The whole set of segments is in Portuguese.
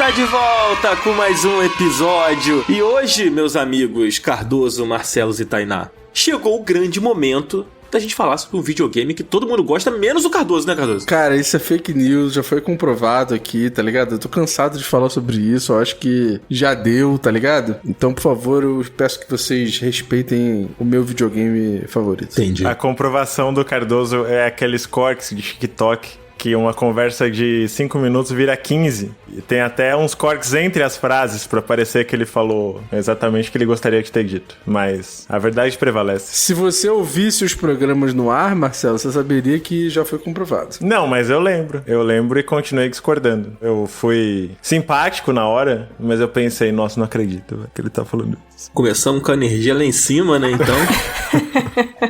está de volta com mais um episódio. E hoje, meus amigos Cardoso, Marcelos e Tainá, chegou o grande momento da gente falar sobre um videogame que todo mundo gosta, menos o Cardoso, né, Cardoso? Cara, isso é fake news, já foi comprovado aqui, tá ligado? Eu tô cansado de falar sobre isso, eu acho que já deu, tá ligado? Então, por favor, eu peço que vocês respeitem o meu videogame favorito. Entendi. A comprovação do Cardoso é aqueles cortes de TikTok que uma conversa de 5 minutos vira 15. E tem até uns cortes entre as frases pra parecer que ele falou exatamente o que ele gostaria de ter dito. Mas a verdade prevalece. Se você ouvisse os programas no ar, Marcelo, você saberia que já foi comprovado. Não, mas eu lembro. Eu lembro e continuei discordando. Eu fui simpático na hora, mas eu pensei, nossa, não acredito que ele tá falando isso. Começamos com a energia lá em cima, né, então...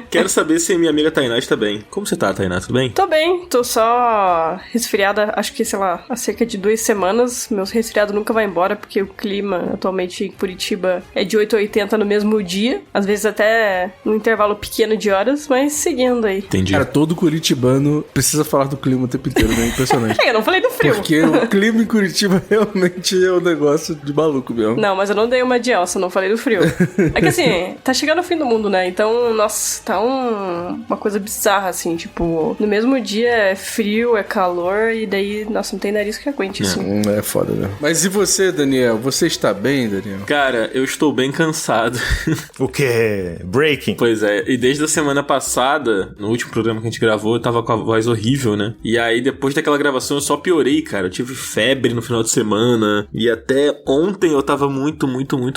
Quero saber se a minha amiga Tainá está bem. Como você tá, Tainá? Tudo bem? Tô bem, tô só resfriada, acho que, sei lá, há cerca de 2 semanas. Meu resfriado nunca vai embora, porque o clima atualmente em Curitiba é de 8 a 80 no mesmo dia. Às vezes até num intervalo pequeno de horas, mas seguindo aí. Entendi. Cara, todo curitibano precisa falar do clima o tempo inteiro, né? Impressionante. Eu não falei do frio. Porque o clima em Curitiba realmente é um negócio de maluco mesmo. Não, mas eu não dei uma de Elsa, não falei do frio. É que assim, tá chegando o fim do mundo, né? Então, nossa, tá uma coisa bizarra, assim, tipo, no mesmo dia é frio, é calor, e daí, nossa, não tem nariz que aguente isso. É foda, né? Mas e você, Daniel? Você está bem, Daniel? Cara, eu estou bem cansado. O quê? Breaking? Pois é, e desde a semana passada, no último programa que a gente gravou, eu tava com a voz horrível, né? E aí, depois daquela gravação, eu só piorei, cara. Eu tive febre no final de semana, e até ontem eu tava muito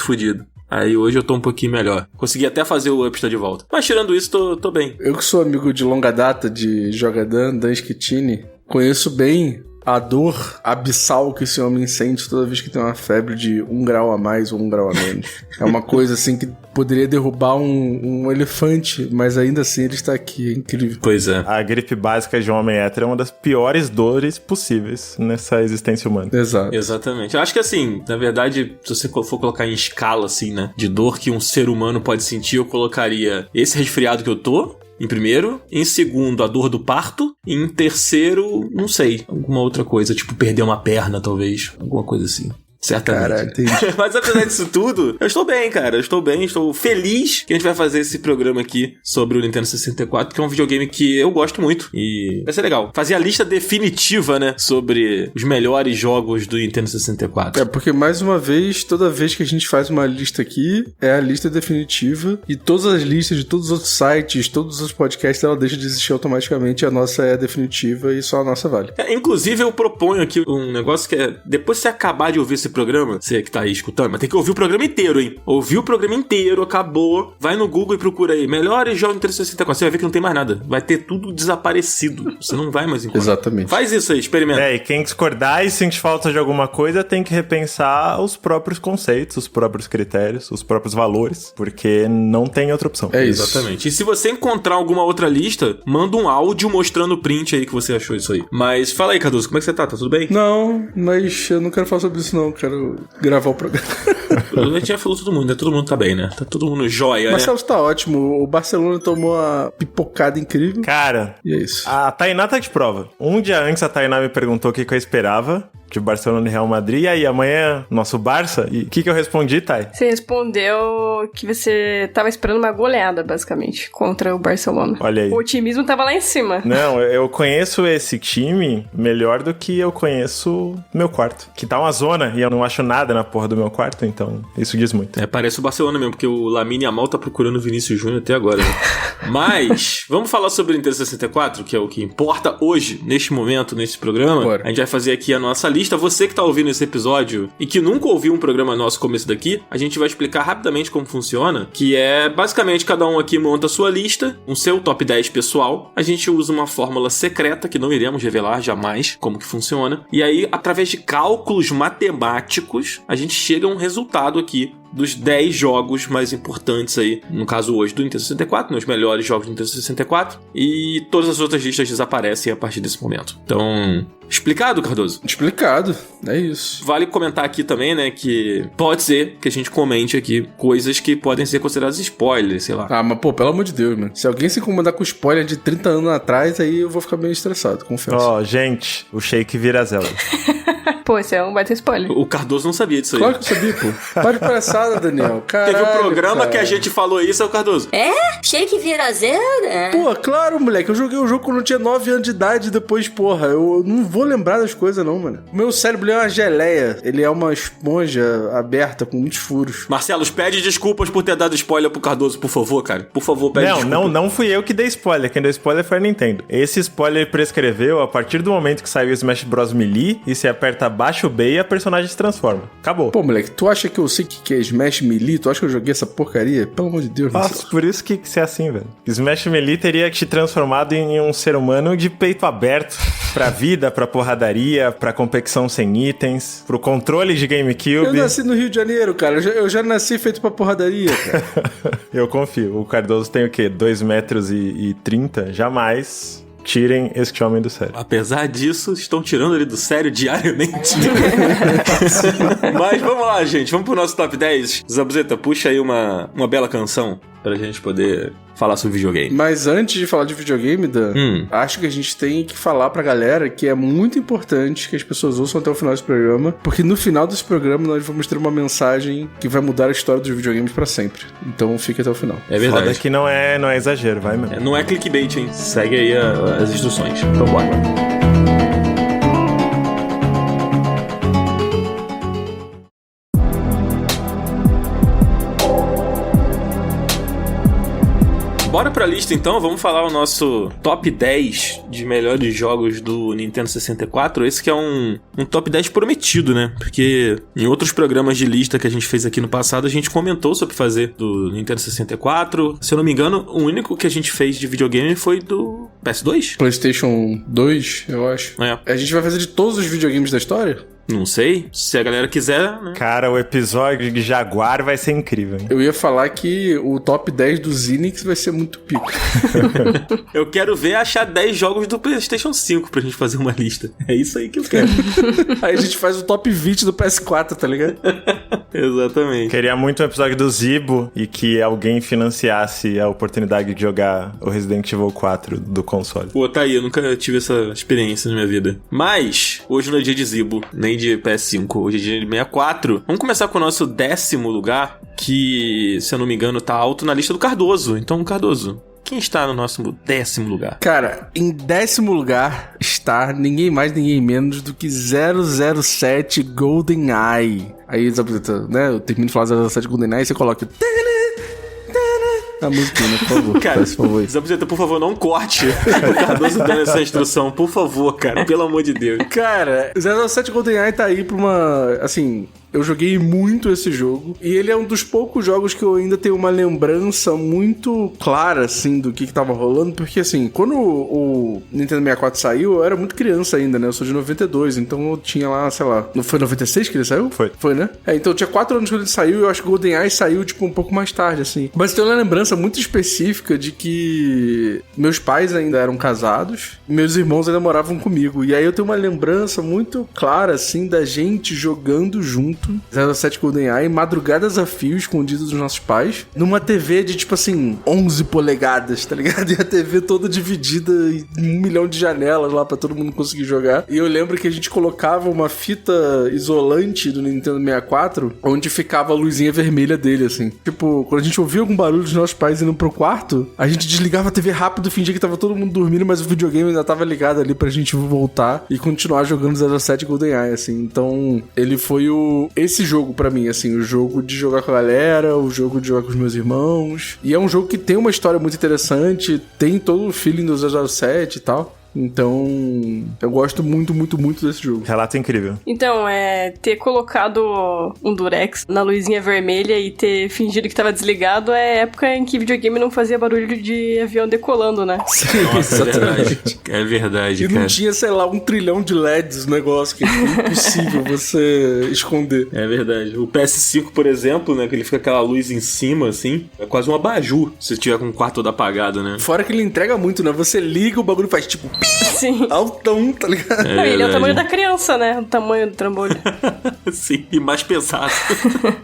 fudido. Aí hoje eu tô um pouquinho melhor. Consegui até fazer o Upsta de volta. Mas tirando isso, tô bem. Eu que sou amigo de longa data de Jogadan, Dan Schettini, conheço bem a dor abissal que esse homem sente toda vez que tem uma febre de 1 grau a mais ou 1 grau a menos. É uma coisa assim que poderia derrubar um elefante, mas ainda assim ele está aqui, é incrível. Pois é. A gripe básica de um homem hétero é uma das piores dores possíveis nessa existência humana. Exato. Exatamente. Eu acho que assim, na verdade, se você for colocar em escala, assim, né, de dor que um ser humano pode sentir, eu colocaria esse resfriado que eu tô, em primeiro, em segundo, a dor do parto, e em terceiro, não sei, alguma outra coisa, tipo perder uma perna, talvez, alguma coisa assim. Certamente. Cara, entendi. Mas apesar disso tudo, eu estou bem, cara. Eu estou bem, estou feliz que a gente vai fazer esse programa aqui sobre o Nintendo 64, que é um videogame que eu gosto muito e vai ser legal. Fazer a lista definitiva, né, sobre os melhores jogos do Nintendo 64. É, porque mais uma vez, toda vez que a gente faz uma lista aqui, é a lista definitiva, e todas as listas de todos os outros sites, todos os podcasts, ela deixa de existir automaticamente, a nossa é definitiva e só a nossa vale. Inclusive, eu proponho aqui um negócio que é, depois que você acabar de ouvir esse programa, você que tá aí escutando, mas tem que ouvir o programa inteiro, hein? Ouvir o programa inteiro, acabou, vai no Google e procura aí, melhores jogos do Nintendo 64, você vai ver que não tem mais nada, vai ter tudo desaparecido, você não vai mais encontrar. Exatamente. Faz isso aí, experimenta. E quem discordar e sentir falta de alguma coisa tem que repensar os próprios conceitos, os próprios critérios, os próprios valores, porque não tem outra opção. É isso. Exatamente. E se você encontrar alguma outra lista, manda um áudio mostrando o print aí que você achou isso aí. Mas fala aí, Cardoso, como é que você tá? Tá tudo bem? Não, mas eu não quero falar sobre isso não, quero gravar o programa. A gente já falou todo mundo, né? Todo mundo tá bem, né? Tá todo mundo jóia, né? Marcelo tá ótimo, o Barcelona tomou uma pipocada incrível. Cara, E é isso. a Tainá tá de prova. Um dia antes a Tainá me perguntou o que eu esperava de Barcelona e Real Madrid. E aí, amanhã, nosso Barça. E o que eu respondi, Thay? Você respondeu que você tava esperando uma goleada, basicamente, contra o Barcelona. Olha aí. O otimismo tava lá em cima. Não, eu conheço esse time melhor do que eu conheço meu quarto. Que tá uma zona e eu não acho nada na porra do meu quarto, então isso diz muito. É, parece o Barcelona mesmo, porque o Lamine Yamal tá procurando o Vinícius Júnior até agora, né? Mas, vamos falar sobre o Nintendo 64, que é o que importa hoje, neste momento, nesse programa. Bora. A gente vai fazer aqui a nossa lista. Você que tá ouvindo esse episódio e que nunca ouviu um programa nosso como esse daqui, a gente vai explicar rapidamente como funciona, que é, basicamente, cada um aqui monta a sua lista, um seu top 10 pessoal. A gente usa uma fórmula secreta, que não iremos revelar jamais como que funciona. E aí, através de cálculos matemáticos, a gente chega a um resultado aqui dos 10 jogos mais importantes aí, no caso hoje do Nintendo 64, nos melhores jogos do Nintendo 64, e todas as outras listas desaparecem a partir desse momento. Então, explicado, Cardoso? Explicado, é isso. Vale comentar aqui também, né, que pode ser que a gente comente aqui coisas que podem ser consideradas spoilers, sei lá. Ah, mas pô, pelo amor de Deus, mano. Se alguém se incomodar com spoiler de 30 anos atrás, aí eu vou ficar meio estressado, confesso. Ó, gente, o Shake vira Zelda. Pô, esse é um baita spoiler. O Cardoso não sabia disso aí. Claro que eu sabia, pô. Para de palhaçada, Daniel. Caralho, Teve um programa cara. que a gente falou isso, é o Cardoso. Shake vira Zelda? Pô, claro, moleque. Eu joguei o jogo quando eu tinha 9 anos de idade e depois, porra, eu não vou lembrar das coisas, não, mano. O meu cérebro é uma geleia. Ele é uma esponja aberta com muitos furos. Marcelo, pede desculpas por ter dado spoiler pro Cardoso, por favor, cara. Por favor, pede desculpa. Não fui eu que dei spoiler. Quem deu spoiler foi a Nintendo. Esse spoiler prescreveu a partir do momento que saiu o Smash Bros. Melee e se aperta abaixo B e a personagem se transforma. Acabou. Pô, moleque, tu acha que eu sei o que é Smash Melee? Tu acha que eu joguei essa porcaria? Pelo amor de Deus, Nossa, por isso que é assim, velho. Smash Melee teria te transformado em um ser humano de peito aberto pra vida, pra porradaria, pra competição sem itens, pro controle de GameCube. Eu nasci no Rio de Janeiro, cara. Eu já nasci feito pra porradaria, cara. Eu confio. O Cardoso tem o quê? 2,30 metros? Jamais tirem este homem do sério. Apesar disso, estão tirando ele do sério diariamente. Mas vamos lá, gente. Vamos pro nosso top 10. Zabuzeta, puxa aí uma bela canção pra gente poder falar sobre videogame. Mas antes de falar de videogame, Dan, acho que a gente tem que falar pra galera que é muito importante que as pessoas ouçam até o final desse programa, porque no final desse programa nós vamos ter uma mensagem que vai mudar a história dos videogames pra sempre. Então fique até o final. É verdade. Foda que não é exagero, vai mesmo. Não é clickbait, hein? Segue aí as instruções. Vambora. Bora pra lista então, vamos falar o nosso top 10 de melhores jogos do Nintendo 64. Esse que é um top 10 prometido, né? Porque em outros programas de lista que a gente fez aqui no passado, a gente comentou sobre fazer do Nintendo 64. Se eu não me engano, o único que a gente fez de videogame foi do PS2? PlayStation 2, eu acho. A gente vai fazer de todos os videogames da história? Não sei. Se a galera quiser, né? Cara, o episódio de Jaguar vai ser incrível, hein? Eu ia falar que o top 10 do Zinix vai ser muito pico. Eu quero ver achar 10 jogos do PlayStation 5 pra gente fazer uma lista. É isso aí que eu quero. Aí a gente faz o top 20 do PS4, tá ligado? Exatamente. Queria muito um episódio do Zibo e que alguém financiasse a oportunidade de jogar o Resident Evil 4 do console. Pô, tá aí, eu nunca tive essa experiência na minha vida. Mas, hoje não é dia de Zibo, nem de PS5, hoje é dia de 64. Vamos começar com o nosso 10º lugar, que, se eu não me engano, tá alto na lista do Cardoso. Então, Cardoso, quem está no nosso 10º lugar? Cara, em 10º lugar está ninguém mais, ninguém menos do que 007 GoldenEye. Aí, né, eu termino de falar 007 GoldenEye e você coloca... A musiquinha, né, por favor. Cara, Zabuzeta, por favor, não corte o Cardoso dando essa instrução. Por favor, cara. Pelo amor de Deus. Cara, 007 GoldenEye tá aí pra uma... Assim... Eu joguei muito esse jogo, e ele é um dos poucos jogos que eu ainda tenho uma lembrança muito clara, assim, do que tava rolando, porque, assim, quando o Nintendo 64 saiu, eu era muito criança ainda, né? Eu sou de 92, então eu tinha lá, sei lá... Não foi 96 que ele saiu? Foi, né? Então eu tinha 4 anos quando ele saiu, e eu acho que o GoldenEye saiu, tipo, um pouco mais tarde, assim. Mas tem uma lembrança muito específica de que meus pais ainda eram casados, e meus irmãos ainda moravam comigo, e aí eu tenho uma lembrança muito clara, assim, da gente jogando junto 07 GoldenEye, madrugadas a fio, escondido dos nossos pais, numa TV de, tipo assim, 11 polegadas, tá ligado? E a TV toda dividida em 1 milhão de janelas lá pra todo mundo conseguir jogar. E eu lembro que a gente colocava uma fita isolante do Nintendo 64, onde ficava a luzinha vermelha dele, assim. Tipo, quando a gente ouvia algum barulho dos nossos pais indo pro quarto, a gente desligava a TV rápido, fingia que tava todo mundo dormindo, mas o videogame ainda tava ligado ali pra gente voltar e continuar jogando 07 GoldenEye, assim. Então, ele foi esse jogo pra mim, assim, o jogo de jogar com a galera, o jogo de jogar com os meus irmãos. E é um jogo que tem uma história muito interessante, tem todo o feeling do 007 e tal. Então, eu gosto muito, muito, muito desse jogo. Relato incrível. Então, ter colocado um durex na luzinha vermelha e ter fingido que tava desligado é época em que videogame não fazia barulho de avião decolando, né? Sim, Nossa, é verdade. É verdade, E cara. não tinha, sei lá, 1 trilhão de LEDs no negócio, que é impossível você esconder. É verdade. O PS5, por exemplo, né, que ele fica aquela luz em cima, assim, é quase um abajur se tiver com o quarto todo apagado, né? Fora que ele entrega muito, né? Você liga, o bagulho faz tipo Sim. altão, tá ligado? Não, ele é o verdade. tamanho da criança, né? O tamanho do trambolho. Sim, e mais pesado.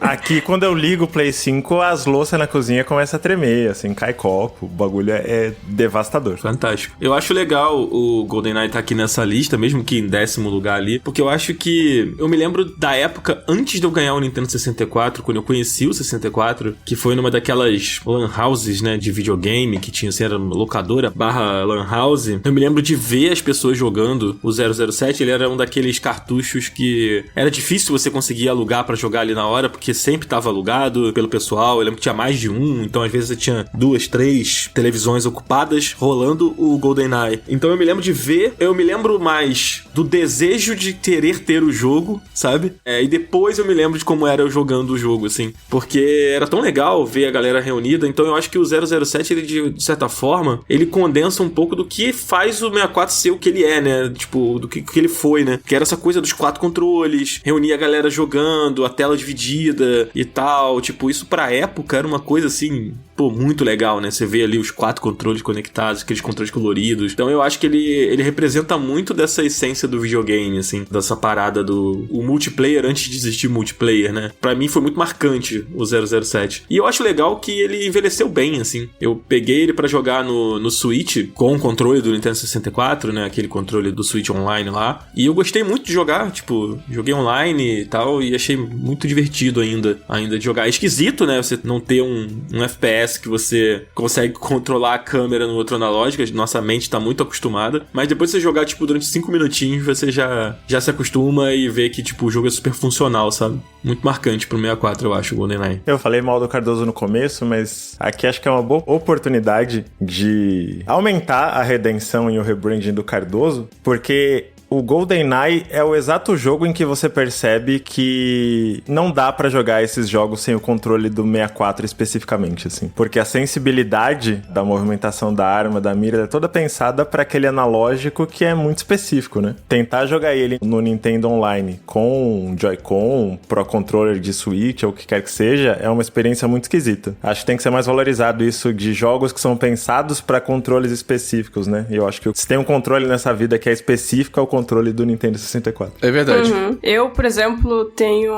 Aqui, quando eu ligo o Play 5, as louças na cozinha começam a tremer, assim, cai copo. O bagulho é devastador. Fantástico. Eu acho legal o GoldenEye estar aqui nessa lista, mesmo que em 10º lugar ali, porque eu acho que... Eu me lembro da época, antes de eu ganhar o Nintendo 64, quando eu conheci o 64, que foi numa daquelas lan houses, né, de videogame, que tinha, assim, era locadora / lan house. Eu me lembro de ver as pessoas jogando o 007, ele era um daqueles cartuchos que era difícil você conseguir alugar pra jogar ali na hora, porque sempre tava alugado pelo pessoal. Eu lembro que tinha mais de um, então às vezes você tinha 2, 3 televisões ocupadas rolando o GoldenEye. Então eu me lembro de ver, eu me lembro mais do desejo de querer ter o jogo, sabe? E depois eu me lembro de como era eu jogando o jogo, assim, porque era tão legal ver a galera reunida. Então eu acho que o 007, ele de certa forma, ele condensa um pouco do que faz o 64 ser o que ele é, né? Tipo, do que ele foi, né? Que era essa coisa dos 4 controles, reunir a galera jogando, a tela dividida e tal. Tipo, isso pra época era uma coisa assim, pô, muito legal, né? Você vê ali os 4 controles conectados, aqueles controles coloridos. Então eu acho que ele representa muito dessa essência do videogame, assim, dessa parada do o multiplayer antes de existir multiplayer, né? Pra mim foi muito marcante o 007. E eu acho legal que ele envelheceu bem, assim. Eu peguei ele pra jogar no Switch com o controle do Nintendo 64, né? Aquele controle do Switch Online lá. E eu gostei muito de jogar, tipo, joguei online e tal, e achei muito divertido ainda de jogar. É esquisito, né? Você não ter um FPS que você consegue controlar a câmera no outro analógico. Nossa mente tá muito acostumada. Mas depois de você jogar, tipo, durante 5 minutinhos, você já se acostuma e vê que, tipo, o jogo é super funcional, sabe? Muito marcante pro 64, eu acho, o GoldenEye. Eu falei mal do Cardoso no começo, mas aqui acho que é uma boa oportunidade de aumentar a redenção e o rebranding do Cardoso, porque o GoldenEye é o exato jogo em que você percebe que não dá pra jogar esses jogos sem o controle do 64 especificamente, assim. Porque a sensibilidade da movimentação da arma, da mira, é toda pensada pra aquele analógico que é muito específico, né? Tentar jogar ele no Nintendo Online com Joy-Con, Pro Controller de Switch ou o que quer que seja, é uma experiência muito esquisita. Acho que tem que ser mais valorizado isso de jogos que são pensados pra controles específicos, né? E eu acho que se tem um controle nessa vida que é específico, é o controle do Nintendo 64. É verdade. Uhum. Eu, por exemplo, tenho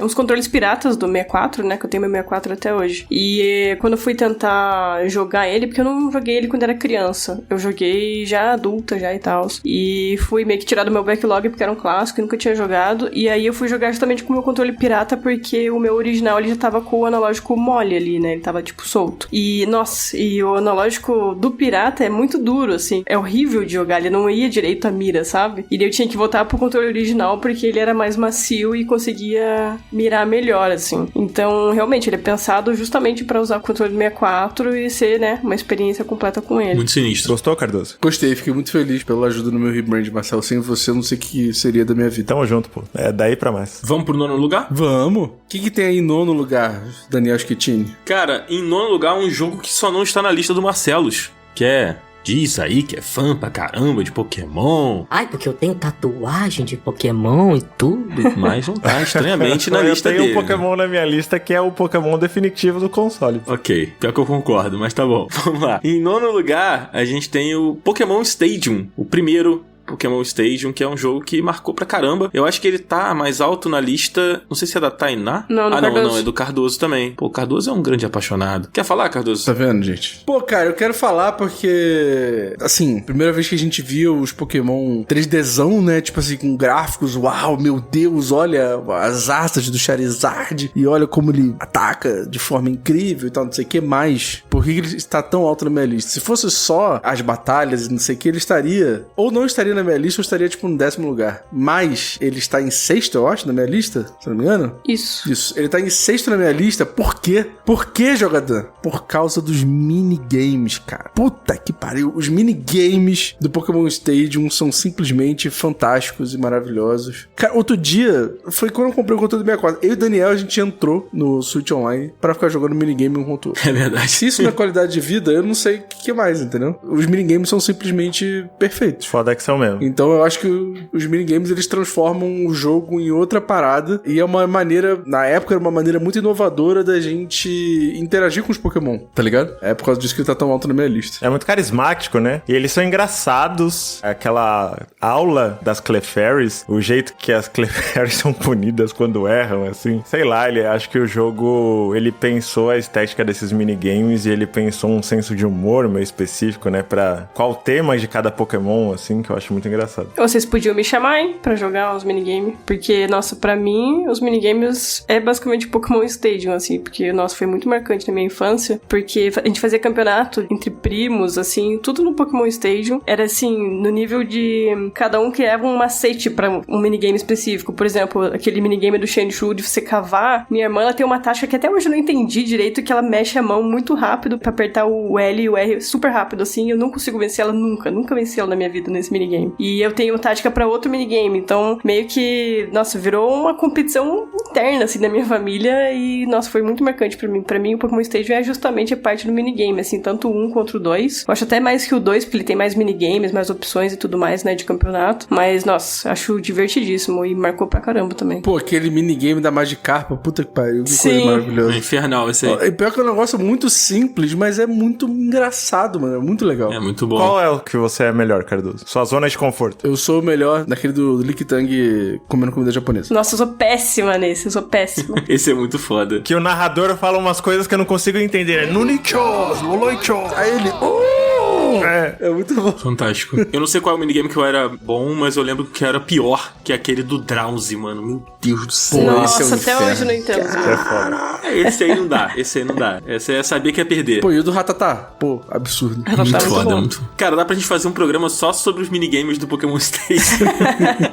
uns controles piratas do 64, né? Que eu tenho meu 64 até hoje. E quando eu fui tentar jogar ele, porque eu não joguei ele quando era criança. Eu joguei já adulta, já e tal. E fui meio que tirar do meu backlog, porque era um clássico e nunca tinha jogado. E aí eu fui jogar justamente com o meu controle pirata, porque o meu original, ele já tava com o analógico mole ali, né? Ele tava, tipo, solto. E, nossa, e o analógico do pirata é muito duro, assim. É horrível de jogar, ele não ia direito à mira, sabe? E daí eu tinha que voltar pro controle original porque ele era mais macio e conseguia mirar melhor, assim. Então, realmente, ele é pensado justamente pra usar o controle do 64 e ser, né, uma experiência completa com ele. Muito sinistro. Gostou, Cardoso? Gostei, fiquei muito feliz pela ajuda no meu rebrand, Marcelo. Sem você, eu não sei o que seria da minha vida. Tamo junto, pô. É daí pra mais. Vamos pro 9º lugar? Vamos! O que tem aí em 9º lugar, Daniel Schettini? Cara, em 9º lugar, um jogo que só não está na lista do Marcelos, que é... Diz aí que é fã pra caramba de Pokémon. Ai, porque eu tenho tatuagem de Pokémon e tudo. Mas não tá estranhamente na lista dele. Eu tenho um Pokémon na minha lista que é o Pokémon definitivo do console. Ok, pior que eu concordo, mas tá bom. Vamos lá. Em 9º lugar, a gente tem o Pokémon Stadium, o primeiro Pokémon Stadium, que é um jogo que marcou pra caramba. Eu acho que ele tá mais alto na lista, não sei se é da Tainá. Não, do Cardoso. Não, é do Cardoso também. Pô, o Cardoso é um grande apaixonado. Quer falar, Cardoso? Tá vendo, gente? Pô, cara, eu quero falar porque, assim, primeira vez que a gente viu os Pokémon 3Dzão, né? Tipo assim, com gráficos, uau, meu Deus, olha as asas do Charizard e olha como ele ataca de forma incrível e tal, não sei o que mais. Por que ele está tão alto na minha lista? Se fosse só as batalhas e não sei o que, ele estaria, ou não estaria na minha lista, eu estaria, tipo, no 10º lugar. Mas ele está em 6º, eu acho, na minha lista, se não me engano. Isso. Ele tá em 6º na minha lista, por quê? Por quê, jogador? Por causa dos minigames, cara. Puta que pariu. Os minigames do Pokémon Stadium são simplesmente fantásticos e maravilhosos. Cara, outro dia, foi quando eu comprei o controle do 64. Eu e o Daniel, a gente entrou no Switch Online pra ficar jogando minigame um contra o outro. É verdade. Se isso não é qualidade de vida, eu não sei o que mais, entendeu? Os minigames são simplesmente perfeitos. Foda que são mesmo. Então eu acho que os minigames, eles transformam o jogo em outra parada, e é uma maneira, na época era uma maneira muito inovadora da gente interagir com os Pokémon, tá ligado? É por causa disso que ele tá tão alto na minha lista. É muito carismático, né? E eles são engraçados. Aquela aula das Clefairies, o jeito que as Clefairies são punidas quando erram, assim. Sei lá, acho que o jogo, ele pensou a estética desses minigames e ele pensou um senso de humor meio específico, né? Pra qual o tema de cada Pokémon, assim, que eu acho muito engraçado. Vocês podiam me chamar, hein, pra jogar os minigames. Porque, nossa, pra mim, os minigames é basicamente Pokémon Stadium, assim. Porque, nossa, foi muito marcante na minha infância. Porque a gente fazia campeonato entre primos, assim, tudo no Pokémon Stadium. Era, assim, no nível de cada um criava um macete pra um minigame específico. Por exemplo, aquele minigame do Shenchu de você cavar. Minha irmã, ela tem uma tática que até hoje eu não entendi direito, que ela mexe a mão muito rápido pra apertar o L e o R super rápido, assim. Eu não consigo vencer ela nunca venci ela na minha vida nesse minigame. E eu tenho tática pra outro minigame, então meio que, nossa, virou uma competição interna, assim, da minha família e, nossa, foi muito marcante pra mim. Pra mim, o Pokémon Stadium é justamente a parte do minigame, assim, tanto o 1 quanto o 2. Eu acho até mais que o 2, porque ele tem mais minigames, mais opções e tudo mais, né, de campeonato. Mas, nossa, acho divertidíssimo e marcou pra caramba também. Pô, aquele minigame da Magikarpa, puta que pariu, que Sim. coisa É maravilhosa. infernal esse aí. E pior que é um negócio muito simples, mas é muito engraçado, mano. É muito legal. É muito bom. Qual é o que você é melhor, Cardoso? Sua zona de conforto. Eu sou o melhor naquele do Lickitung comendo comida japonesa. Nossa, eu sou péssima nesse, eu sou péssima. Esse é muito foda. Que o narrador fala umas coisas que eu não consigo entender. Nunicho, Loloicho. Aí ele... É muito bom. Fantástico. Eu não sei qual é o minigame que eu era bom, mas eu lembro que era pior que aquele do Drowsy, mano. Meu Deus do céu. Pô, Nossa, esse é um até inferno. hoje eu não entendo. É foda. Esse aí não dá. Esse aí não dá. Esse aí eu sabia que ia perder. Pô, e o do Ratatá? Pô, absurdo. Tá muito bom. muito. Cara, dá pra gente fazer um programa só sobre os minigames do Pokémon Stadium.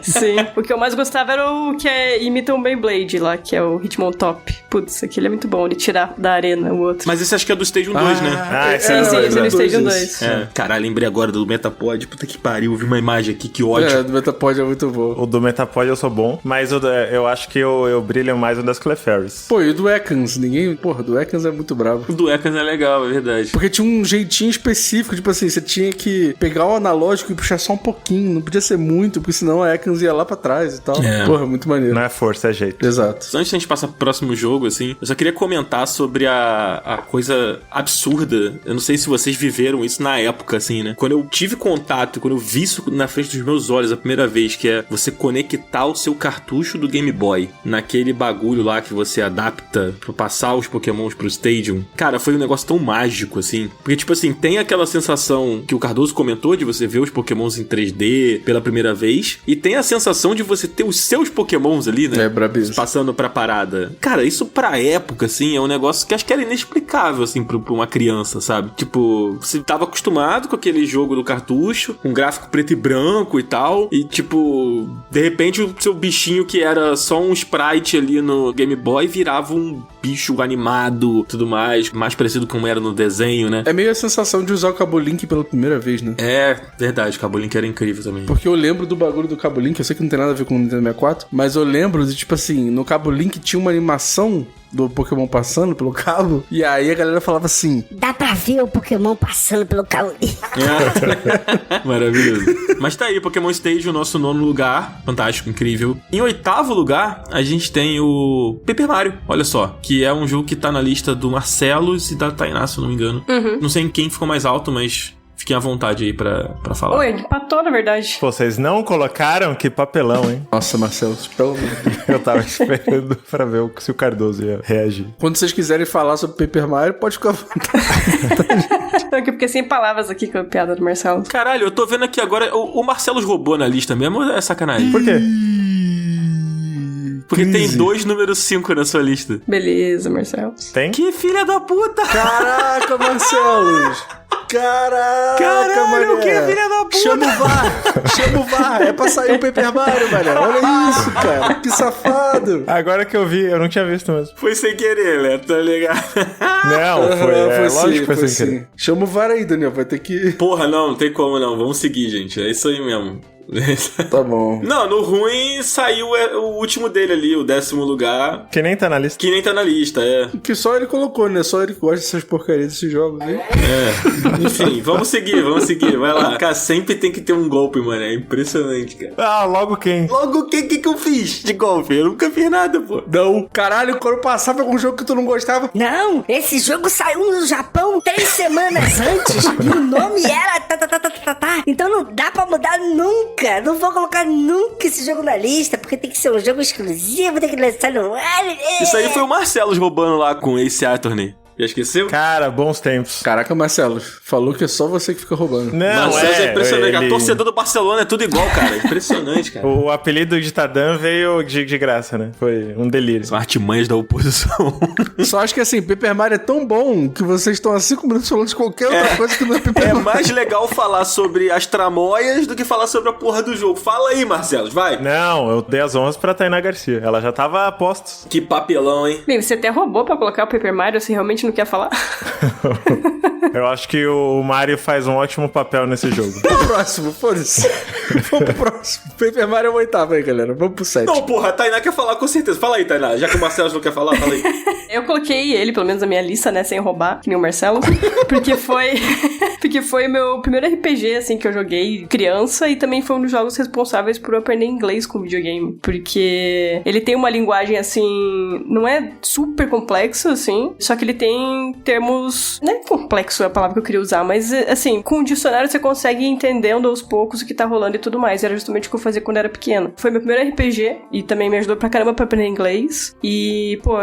Sim. O que eu mais gostava era o que imita um Beyblade lá, que é o Hitmontop. Putz, aquele é muito bom, ele tirar da arena o outro. Mas esse acho que é do Stadium 2, né? Ah, esse Sim, é sim, esse é no Stadium dois, 2. É. Caralho, lembrei agora do Metapod. Puta que pariu, vi uma imagem aqui, que ódio. É, do Metapod é muito bom. O do Metapod eu sou bom, mas eu acho que eu brilho mais no das Clefairies. Pô, e o do Ekans? Ninguém... Porra, o do Ekans é muito bravo. O do Ekans é legal, é verdade. Porque tinha um jeitinho específico, tipo assim, você tinha que pegar o analógico e puxar só um pouquinho, não podia ser muito, porque senão a Ekans ia lá pra trás e tal. É. Porra, muito maneiro. Não é força, é jeito. Exato. Antes da gente passar pro próximo jogo, assim, eu só queria comentar sobre a coisa absurda. Eu não sei se vocês viveram isso na época, assim, né? Quando eu tive contato, quando eu vi isso na frente dos meus olhos a primeira vez, que é você conectar o seu cartucho do Game Boy naquele bagulho lá que você adapta pra passar os Pokémons pro Stadium. Cara, foi um negócio tão mágico, assim. Porque, tipo assim, tem aquela sensação que o Cardoso comentou de você ver os Pokémons em 3D pela primeira vez, e tem a sensação de você ter os seus Pokémons ali, né? É, brabíssimo. Passando pra parada. Cara, isso pra época, assim, é um negócio que acho que era inexplicável, assim, pra uma criança, sabe? Tipo, você tava acostumado com aquele jogo do cartucho, um gráfico preto e branco e tal, e tipo, de repente o seu bichinho que era só um sprite ali no Game Boy virava um bicho animado, tudo mais parecido com era no desenho, né? É meio a sensação de usar o Cabo Link pela primeira vez, né? É, verdade, o Cabo Link era incrível também. Porque eu lembro do bagulho do Cabo Link, eu sei que não tem nada a ver com o Nintendo 64, mas eu lembro de, tipo assim, no Cabo Link tinha uma animação do Pokémon passando pelo cabo, e aí a galera falava assim... Dá pra ver o Pokémon passando pelo cabo. Maravilhoso. Mas tá aí, Pokémon Stadium, nosso 9º lugar. Fantástico, incrível. Em 8º lugar, a gente tem o Paper Mario, olha só. Que é um jogo que tá na lista do Marcelos e da Tainá, se eu não me engano. Não sei em quem ficou mais alto, mas... Fiquem à vontade aí pra falar. Oi, ele empatou, na verdade. Pô, vocês não colocaram? Que papelão, hein? Nossa, Marcelo, pelo amor de Deus. Eu tava esperando pra ver se o Cardoso ia reagir. Quando vocês quiserem falar sobre Paper Mario, pode ficar à vontade. Não, que eu fiquei sem palavras aqui com a piada do Marcelo. Caralho, eu tô vendo aqui agora... O Marcelos roubou na lista mesmo ou é sacanagem? Por quê? Porque tem Crise. 2 números 5 na sua lista. Beleza, Marcelo. Tem? Que filha da puta! Caraca, Marcelo! Caraca, Caralho, mané. que filha da puta! Chama o VAR. É pra sair o Paper Mario, mané. Olha isso, cara. Que safado. Agora que eu vi, eu não tinha visto mesmo. Foi sem querer, né? Tá ligado? Não, lógico que foi sem querer. Chama o VAR aí, Daniel. Vai ter que... Porra, não tem como não. Vamos seguir, gente. É isso aí mesmo. Tá bom. Não, no ruim saiu o último dele ali, o 10º lugar. Que nem tá na lista. Que nem tá na lista, é. Que só ele colocou, né? Só ele que gosta dessas porcarias desses jogos aí. Enfim, vamos seguir. Vai lá. Cara, sempre tem que ter um golpe, mano. É impressionante, cara. Ah, logo quem? Logo, o que eu fiz de golpe? Eu nunca fiz nada, pô. Não. Caralho, quando passava algum jogo que tu não gostava... Não, esse jogo saiu no Japão 3 semanas antes e o nome era Então não dá pra mudar nunca. Não vou colocar nunca esse jogo na lista, porque tem que ser um jogo exclusivo, tem que lançar no ar. Isso aí foi o Marcelo roubando lá com Ace Attorney. Já esqueceu? Cara, bons tempos. Caraca, Marcelo, falou que é só você que fica roubando. Não, Marcelo é impressionante. ele- A torcedor do Barcelona é tudo igual, cara. Impressionante, cara. O apelido de Tadam veio de graça, né? Foi um delírio. São artimanhas da oposição. Só acho que assim, Paper Mario é tão bom que vocês estão há 5 minutos falando de qualquer outra coisa que não é Paper É Mario. mais legal falar sobre as tramóias do que falar sobre a porra do jogo. Fala aí, Marcelo, vai. Não, eu dei as honras pra Tainá Garcia. Ela já tava a postos. Que papelão, hein? Bem, você até roubou pra colocar o Paper Mario, você realmente não quer falar? Eu acho que o Mario faz um ótimo papel nesse jogo. Vamos pro próximo, foda-se. Vamos pro próximo. Paper Mario é o 8º aí, galera. Vamos pro 7. Não, porra, a Tainá quer falar com certeza. Fala aí, Tainá. Já que o Marcelo não quer falar, fala aí. Eu coloquei ele, pelo menos na minha lista, né, sem roubar, que nem o Marcelo, porque foi meu primeiro RPG, assim, que eu joguei criança e também foi um dos jogos responsáveis por eu aprender inglês com videogame, porque ele tem uma linguagem, assim, não é super complexo, assim, só que ele tem termos, não é complexo é a palavra que eu queria usar, mas, assim, com o dicionário você consegue ir entendendo aos poucos o que tá rolando e tudo mais, era justamente o que eu fazia quando era pequena. Foi meu primeiro RPG e também me ajudou pra caramba pra aprender inglês e, pô,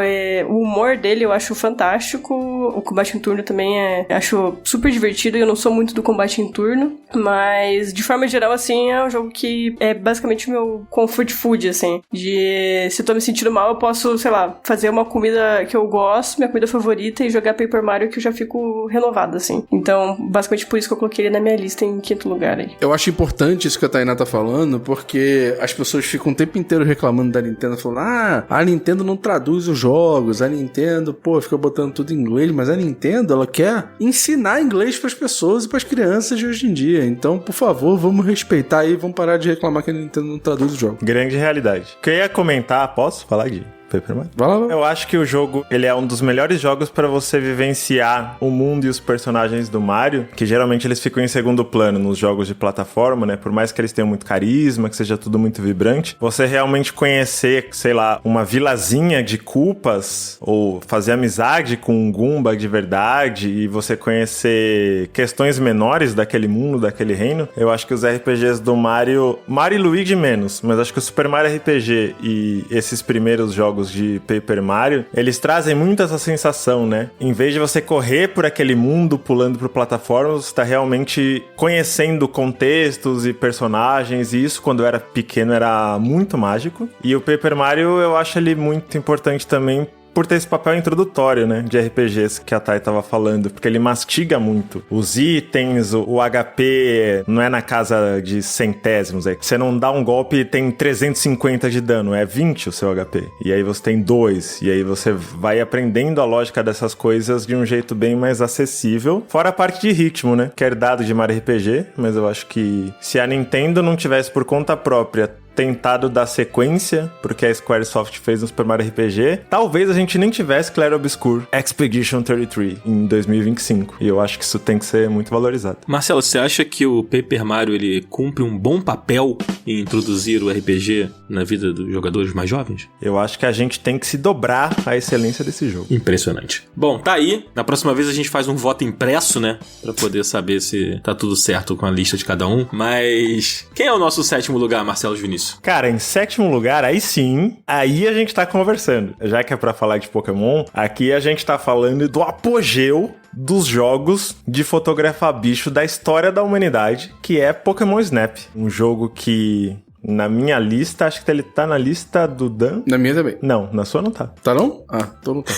o humor dele eu acho fantástico, o combate em turno também acho super divertido e eu não sou muito do combate em turno, mas de forma geral, assim, é um jogo que é basicamente o meu comfort food, assim, de se eu tô me sentindo mal, eu posso, sei lá, fazer uma comida que eu gosto, minha comida favorita e jogar Paper Mario que eu já fico renovada, assim. Então, basicamente por isso que eu coloquei ele na minha lista em 5º lugar aí. Eu acho importante isso que a Tainá tá falando, porque as pessoas ficam o tempo inteiro reclamando da Nintendo, falando, a Nintendo não traduz os jogos, a Nintendo, pô, fica botando tudo em inglês, mas a Nintendo, ela quer ensinar inglês pras pessoas e pras crianças de hoje em dia. Então, por favor, vamos respeitar aí, vamos parar de reclamar que a Nintendo não traduz os jogos. Grande realidade. Queria comentar, posso falar, Gui? Paper Mario? Vai lá, vai. Eu acho que o jogo, ele é um dos melhores jogos pra você vivenciar o mundo e os personagens do Mario, que geralmente eles ficam em segundo plano nos jogos de plataforma, né? Por mais que eles tenham muito carisma, que seja tudo muito vibrante, você realmente conhecer, sei lá, uma vilazinha de Koopas, ou fazer amizade com um Goomba de verdade, e você conhecer questões menores daquele mundo, daquele reino, eu acho que os RPGs do Mario e Luigi menos, mas acho que o Super Mario RPG e esses primeiros jogos de Paper Mario, eles trazem muito essa sensação, né? Em vez de você correr por aquele mundo pulando por plataformas, você tá realmente conhecendo contextos e personagens, e isso quando eu era pequeno era muito mágico. E o Paper Mario eu acho ele muito importante também por ter esse papel introdutório, né, de RPGs que a Thay tava falando, porque ele mastiga muito os itens, o HP não é na casa de centésimos, você não dá um golpe e tem 350 de dano, é 20 o seu HP, e aí você tem 2, e aí você vai aprendendo a lógica dessas coisas de um jeito bem mais acessível, fora a parte de ritmo, né, que é herdado de Mario RPG, mas eu acho que se a Nintendo não tivesse por conta própria tentado dar sequência porque a Squaresoft fez no Super Mario RPG, talvez a gente nem tivesse Clair Obscur Expedition 33 em 2025. E eu acho que isso tem que ser muito valorizado. Marcelo, você acha que o Paper Mario ele cumpre um bom papel em introduzir o RPG na vida dos jogadores mais jovens? Eu acho que a gente tem que se dobrar à excelência desse jogo. Impressionante. Bom, tá aí. Na próxima vez a gente faz um voto impresso, né? Pra poder saber se tá tudo certo com a lista de cada um. Mas quem é o nosso 7º lugar, Marcelo Vinícius? Cara, em 7º lugar, aí sim, aí a gente tá conversando. Já que é pra falar de Pokémon, aqui a gente tá falando do apogeu dos jogos de fotografar bicho da história da humanidade, que é Pokémon Snap. Um jogo que Na minha lista, acho que ele tá na lista do Dan. Na minha também. Não, na sua não tá. Tá não? Ah, então não tá.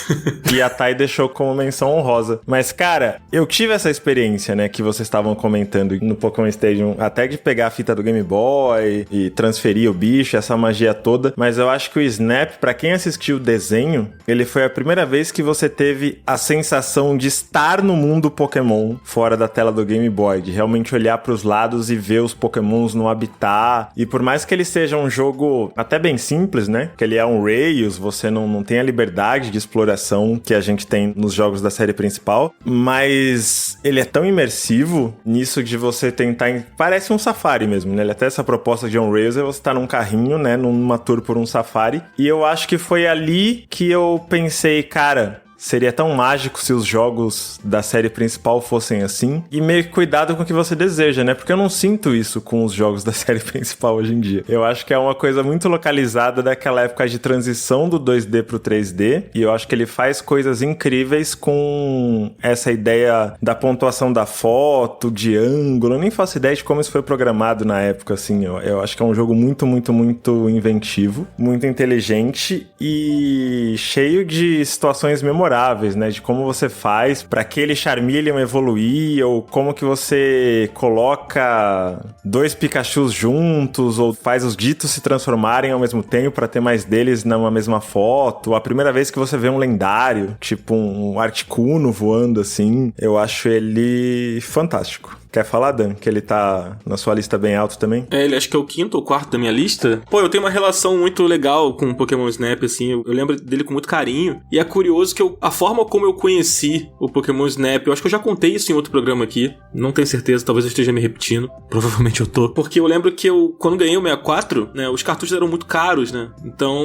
E a Thay deixou como menção honrosa. Mas, cara, eu tive essa experiência, né, que vocês estavam comentando no Pokémon Stadium, até de pegar a fita do Game Boy e transferir o bicho, essa magia toda. Mas eu acho que o Snap, pra quem assistiu o desenho, ele foi a primeira vez que você teve a sensação de estar no mundo Pokémon fora da tela do Game Boy, de realmente olhar pros lados e ver os Pokémons no habitat. E por mais que ele seja um jogo até bem simples, né, que ele é um Rails, você não tem a liberdade de exploração que a gente tem nos jogos da série principal, mas ele é tão imersivo nisso de você tentar... Parece um safari mesmo, né? Ele até essa proposta de on Rails é você estar num carrinho, né, numa tour por um safari. E eu acho que foi ali que eu pensei, cara... Seria tão mágico se os jogos da série principal fossem assim. E meio que cuidado com o que você deseja, né? Porque eu não sinto isso com os jogos da série principal hoje em dia. Eu acho que é uma coisa muito localizada daquela época de transição do 2D pro 3D. E eu acho que ele faz coisas incríveis com essa ideia da pontuação da foto, de ângulo. Eu nem faço ideia de como isso foi programado na época, assim. Eu acho que é um jogo muito, muito, muito inventivo. Muito inteligente e cheio de situações memoráveis, né, de como você faz para aquele Charmeleon evoluir, ou como que você coloca 2 Pikachus juntos, ou faz os ditos se transformarem ao mesmo tempo para ter mais deles numa mesma foto. A primeira vez que você vê um lendário, tipo um Articuno voando assim, eu acho ele fantástico. Quer falar, Dan? Que ele tá na sua lista bem alto também? Ele acho que é o 5º ou 4º da minha lista. Pô, eu tenho uma relação muito legal com o Pokémon Snap, assim. Eu lembro dele com muito carinho. E é curioso que a forma como eu conheci o Pokémon Snap, eu acho que eu já contei isso em outro programa aqui. Não tenho certeza, talvez eu esteja me repetindo. Provavelmente eu tô. Porque eu lembro que quando ganhei o 64, né, os cartuchos eram muito caros, né? Então,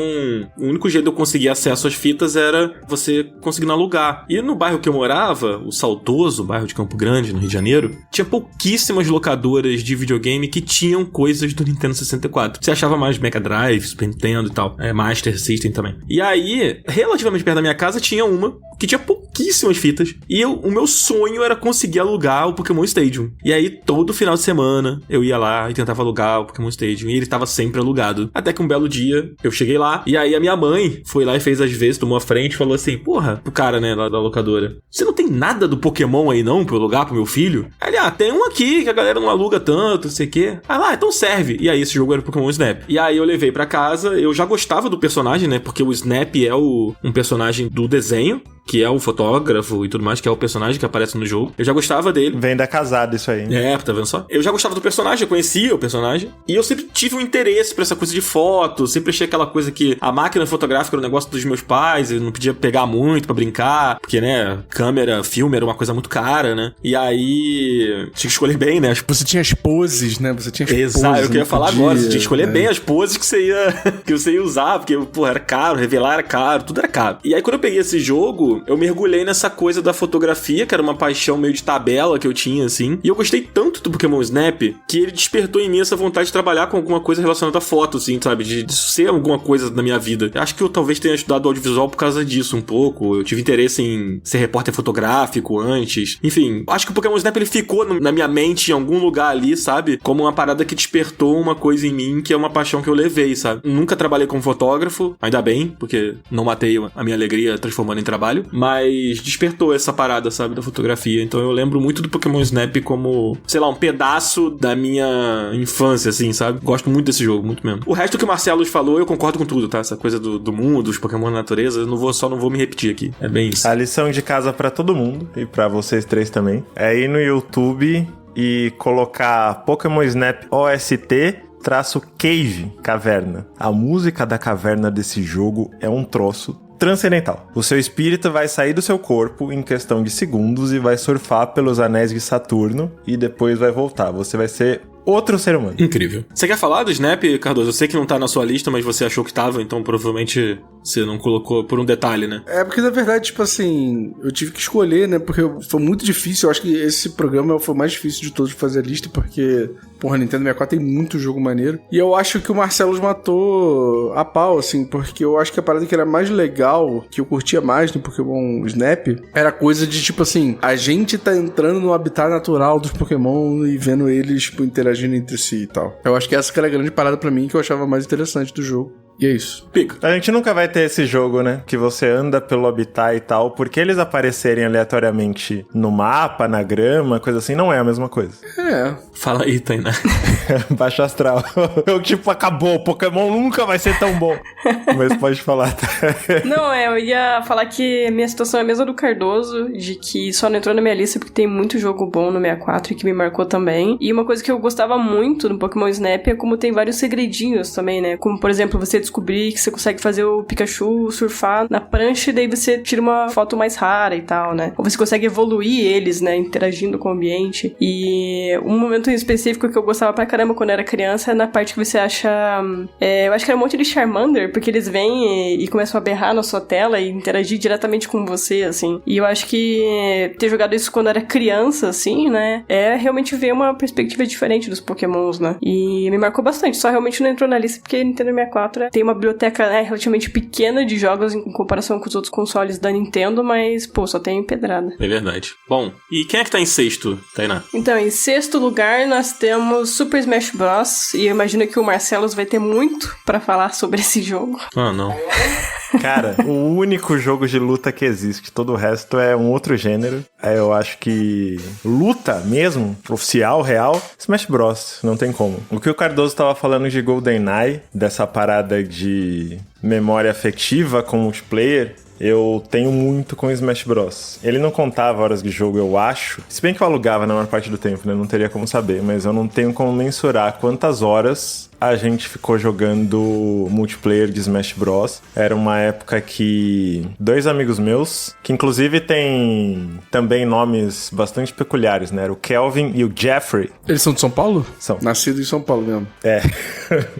o único jeito de eu conseguir acesso às fitas era você conseguindo alugar. E no bairro que eu morava, o saudoso bairro de Campo Grande, no Rio de Janeiro, tinha pouquíssimas locadoras de videogame que tinham coisas do Nintendo 64. Você achava mais Mega Drive, Super Nintendo e tal. Master System também. E aí, relativamente perto da minha casa, tinha uma que tinha pouquíssimas fitas. E o meu sonho era conseguir alugar o Pokémon Stadium. E aí, todo final de semana, eu ia lá e tentava alugar o Pokémon Stadium. E ele estava sempre alugado. Até que um belo dia, eu cheguei lá. E aí, a minha mãe foi lá e fez as vezes, tomou a frente e falou assim, porra, pro cara, né, lá da locadora, você não tem nada do Pokémon aí não, pra eu alugar pro meu filho? Aí ele, tem um aqui, que a galera não aluga tanto, não sei o quê. Então serve. E aí, esse jogo era o Pokémon Snap. E aí, eu levei pra casa. Eu já gostava do personagem, né, porque o Snap é um personagem do desenho, que é o fotógrafo e tudo mais, que é o personagem que aparece no jogo. Eu já gostava dele. Vem da casada isso aí. Tá vendo só? Eu já gostava do personagem, eu conhecia o personagem. E eu sempre tive um interesse por essa coisa de foto. Sempre achei aquela coisa que a máquina fotográfica era um negócio dos meus pais, eu não podia pegar muito pra brincar, porque, né, câmera, filme era uma coisa muito cara, né? E aí, tinha que escolher bem, né? Você tinha as poses, né? Você tinha as poses. Exato, eu queria falar agora. Você tinha que escolher bem as poses que você ia usar, porque, pô, era caro, revelar era caro, tudo era caro. E aí, quando eu peguei esse jogo, eu mergulhei nessa coisa da fotografia, que era uma paixão meio de tabela que eu tinha, assim. E eu gostei tanto do Pokémon Snap, que ele despertou em mim essa vontade de trabalhar com alguma coisa relacionada à foto, assim, sabe? De ser alguma coisa na minha vida. Eu acho que eu talvez tenha estudado audiovisual por causa disso um pouco. Eu tive interesse em ser repórter fotográfico antes. Enfim, acho que o Pokémon Snap, ele ficou na minha mente em algum lugar ali, sabe? Como uma parada que despertou uma coisa em mim, que é uma paixão que eu levei, sabe? Nunca trabalhei como fotógrafo, ainda bem, porque não matei a minha alegria transformando em trabalho, mas despertou essa parada, sabe, da fotografia. Então eu lembro muito do Pokémon Snap como, sei lá, um pedaço da minha infância, assim, sabe? Gosto muito desse jogo, muito mesmo. O resto que o Marcelo falou, eu concordo com tudo, tá? Essa coisa do mundo, dos Pokémon na natureza, eu não vou me repetir aqui. É bem isso. A lição de casa pra todo mundo, e pra vocês três também, é ir no YouTube e colocar Pokémon Snap OST -Cave, caverna. A música da caverna desse jogo é um troço transcendental. O seu espírito vai sair do seu corpo em questão de segundos e vai surfar pelos anéis de Saturno e depois vai voltar. Você vai ser outro ser humano. Incrível. Você quer falar do Snap, Cardoso? Eu sei que não tá na sua lista, mas você achou que tava, então provavelmente você não colocou por um detalhe, né? É, porque na verdade, tipo assim, eu tive que escolher, né? Porque foi muito difícil. Eu acho que esse programa foi o mais difícil de todos de fazer a lista, porque porra, Nintendo 64 tem muito jogo maneiro. E eu acho que o Marcelo matou a pau, assim, porque eu acho que a parada que era mais legal, que eu curtia mais no Pokémon Snap, era coisa de, tipo assim, a gente tá entrando no habitat natural dos Pokémon e vendo eles, tipo, interagindo entre si e tal. Eu acho que essa que era a grande parada pra mim, que eu achava mais interessante do jogo. E é isso. Pico. A gente nunca vai ter esse jogo, né? Que você anda pelo habitat e tal, porque eles aparecerem aleatoriamente no mapa, na grama, coisa assim, não é a mesma coisa. É. Fala aí, Tainá. Baixo astral. Eu, tipo, acabou. Pokémon nunca vai ser tão bom. Mas pode falar. Não, eu ia falar que minha situação é a mesma do Cardoso, de que só não entrou na minha lista porque tem muito jogo bom no 64 e que me marcou também. E uma coisa que eu gostava muito no Pokémon Snap é como tem vários segredinhos também, né? Como, por exemplo, você descobrir que você consegue fazer o Pikachu surfar na prancha e daí você tira uma foto mais rara e tal, né? Ou você consegue evoluir eles, né? Interagindo com o ambiente. E um momento em específico que eu gostava pra caramba quando era criança é na parte que você acha... eu acho que era um monte de Charmander, porque eles vêm e começam a berrar na sua tela e interagir diretamente com você, assim. E eu acho que ter jogado isso quando era criança, assim, né? É realmente ver uma perspectiva diferente dos Pokémons, né? E me marcou bastante. Só realmente não entrou na lista porque Nintendo 64 tem uma biblioteca, né, relativamente pequena de jogos em comparação com os outros consoles da Nintendo, mas, pô, só tem pedrada. É verdade. Bom, e quem é que tá em sexto, Tainá? Então, em sexto lugar, nós temos Super Smash Bros. E eu imagino que o Marcelo vai ter muito pra falar sobre esse jogo. Ah, não. Cara, o único jogo de luta que existe, todo o resto é um outro gênero. Eu acho que luta mesmo, oficial, real, Smash Bros. Não tem como. O que o Cardoso tava falando de GoldenEye, dessa parada de memória afetiva com multiplayer, eu tenho muito com Smash Bros. Ele não contava horas de jogo, eu acho. Se bem que eu alugava na maior parte do tempo, né? Não teria como saber, mas eu não tenho como mensurar quantas horas a gente ficou jogando multiplayer de Smash Bros. Era uma época que 2 amigos meus, que inclusive tem também nomes bastante peculiares, né? Era o Kelvin e o Jeffrey. Eles são de São Paulo? São. Nascido em São Paulo mesmo. É.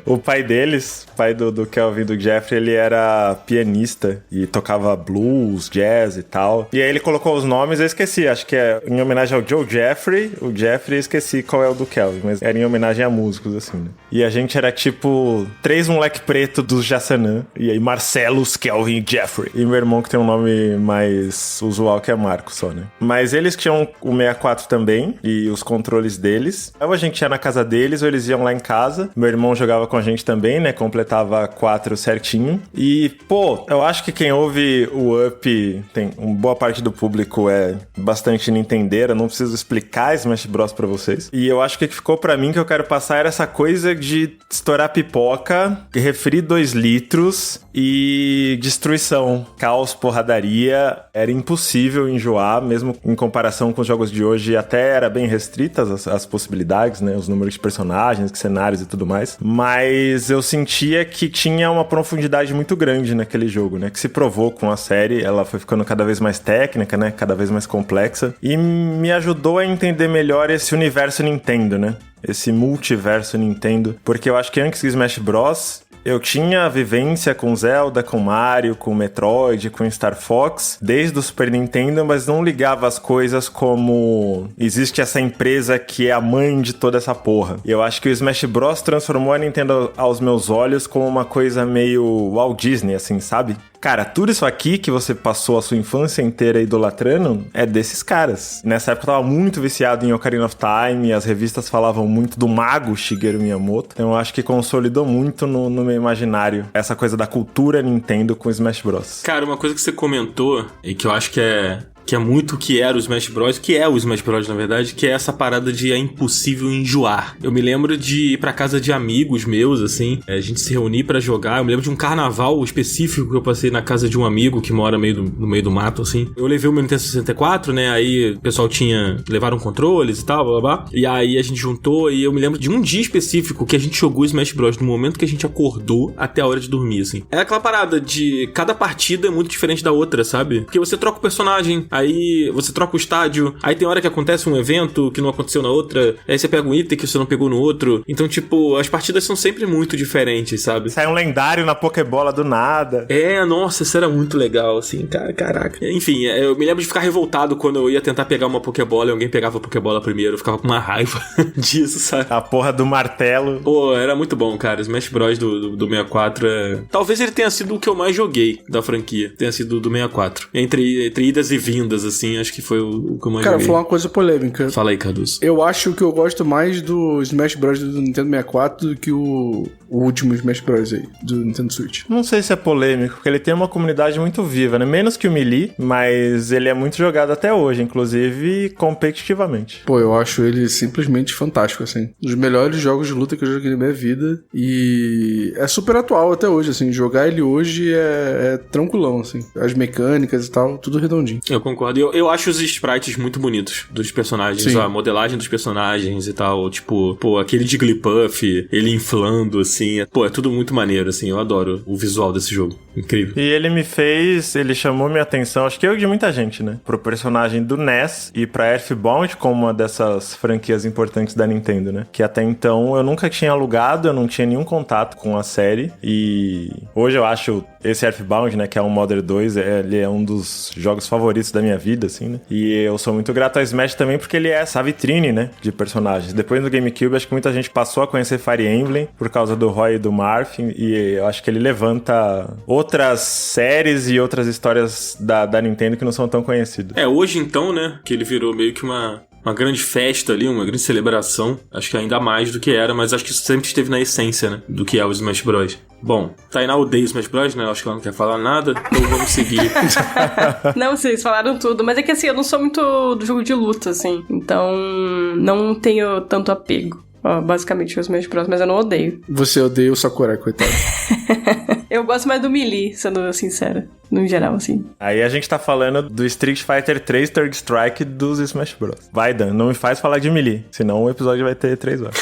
O pai deles, pai do Kelvin e do Jeffrey, ele era pianista e tocava blues, jazz e tal. E aí ele colocou os nomes, eu esqueci, acho que é em homenagem ao Joe Jeffrey. O Jeffrey, eu esqueci qual é o do Kelvin, mas era em homenagem a músicos, assim, né? E a gente era tipo 3 moleque preto dos Jassanã. E aí Marcelos, Kelvin e Jeffrey. E meu irmão que tem um nome mais usual que é Marco só, né? Mas eles tinham o 64 também e os controles deles. Ou a gente ia na casa deles ou eles iam lá em casa. Meu irmão jogava com a gente também, né? Completava 4 certinho. E, pô, eu acho que quem ouve o Up, tem uma boa parte do público é bastante nintendeira. Não preciso explicar Smash Bros pra vocês. E eu acho que o que ficou pra mim que eu quero passar era essa coisa de estourar pipoca, refri 2 litros e destruição, caos, porradaria. Era impossível enjoar, mesmo em comparação com os jogos de hoje, até era bem restritas as possibilidades, né? Os números de personagens, cenários e tudo mais. Mas eu sentia que tinha uma profundidade muito grande naquele jogo, né? Que se provou com a série, ela foi ficando cada vez mais técnica, né? Cada vez mais complexa. E me ajudou a entender melhor esse universo Nintendo, né? Esse multiverso Nintendo. Porque eu acho que antes do Smash Bros, eu tinha vivência com Zelda, com Mario, com Metroid, com Star Fox, desde o Super Nintendo, mas não ligava as coisas como existe essa empresa que é a mãe de toda essa porra. E eu acho que o Smash Bros transformou a Nintendo aos meus olhos como uma coisa meio Walt Disney, assim, sabe? Cara, tudo isso aqui que você passou a sua infância inteira idolatrando é desses caras. Nessa época eu tava muito viciado em Ocarina of Time, as revistas falavam muito do mago Shigeru Miyamoto. Então eu acho que consolidou muito no meu imaginário essa coisa da cultura Nintendo com Smash Bros. Cara, uma coisa que você comentou e que eu acho que é muito o que era o Smash Bros, que é o Smash Bros, na verdade, que é essa parada de é impossível enjoar. Eu me lembro de ir pra casa de amigos meus, assim, a gente se reunir pra jogar. Eu me lembro de um carnaval específico que eu passei na casa de um amigo que mora no meio do mato, assim. Eu levei o meu Nintendo 64, né, aí o pessoal levaram controles e tal, blá, blá, blá. E aí a gente juntou e eu me lembro de um dia específico que a gente jogou Smash Bros no momento que a gente acordou até a hora de dormir, assim. É aquela parada de cada partida é muito diferente da outra, sabe? Porque você troca o personagem, aí você troca o estádio, aí tem hora que acontece um evento que não aconteceu na outra, aí você pega um item que você não pegou no outro. Então, tipo, as partidas são sempre muito diferentes, sabe? Sai um lendário na Pokébola do nada. Nossa, isso era muito legal, assim, caraca. Enfim, eu me lembro de ficar revoltado quando eu ia tentar pegar uma Pokébola e alguém pegava a Pokébola primeiro. Eu ficava com uma raiva disso, sabe? A porra do martelo. Pô, era muito bom, cara. Smash Bros. do 64 Talvez ele tenha sido o que eu mais joguei da franquia. Tenha sido do 64. Entre idas e vindas, assim, acho que foi o que eu mais joguei. Cara, vou falar uma coisa polêmica. Fala aí, Cardoso. Eu acho que eu gosto mais do Smash Bros. Do Nintendo 64 do que o último Smash Bros. Aí, do Nintendo Switch. Não sei se é polêmico, porque ele tem uma comunidade muito viva, né? Menos que o Melee, mas ele é muito jogado até hoje, inclusive competitivamente. Pô, eu acho ele simplesmente fantástico, assim. Um dos melhores jogos de luta que eu joguei na minha vida. E é super atual até hoje, assim. Jogar ele hoje é tranquilão, assim. As mecânicas e tal, tudo redondinho. Eu concordo. Eu acho os sprites muito bonitos dos personagens. Sim. A modelagem dos personagens e tal. Tipo, pô, aquele Jigglypuff, ele inflando, assim. Pô, é tudo muito maneiro, assim. Eu adoro o visual desse jogo. Incrível. E ele chamou minha atenção, acho que eu e de muita gente, né? Pro personagem do NES e pra Earthbound como uma dessas franquias importantes da Nintendo, né? Que até então eu nunca tinha alugado, eu não tinha nenhum contato com a série. E hoje eu acho esse Earthbound, né? Que é um Modern 2, ele é um dos jogos favoritos da minha vida, assim, né? E eu sou muito grato ao Smash também porque ele é essa vitrine, né? De personagens. Depois do GameCube, acho que muita gente passou a conhecer Fire Emblem por causa do Roy e do Marth. E eu acho que ele levanta outras séries e outras histórias da Nintendo que não são tão conhecidas. Hoje então, né? Que ele virou meio que uma grande festa ali, uma grande celebração. Acho que ainda mais do que era, mas acho que isso sempre esteve na essência, né? Do que é o Smash Bros. Bom, Tainá odeia o Smash Bros, né? Acho que ela não quer falar nada, então vamos seguir. Não, vocês falaram tudo, mas é que assim, eu não sou muito do jogo de luta, assim. Então, não tenho tanto apego. Basicamente os Smash Bros, mas eu não odeio. Você odeia o Sakurai, coitado. Eu gosto mais do Melee, sendo sincera. No geral, assim. Aí a gente tá falando do Street Fighter 3 Third Strike dos Smash Bros. Vai, Dan, não me faz falar de Melee, senão o episódio vai ter 3 horas.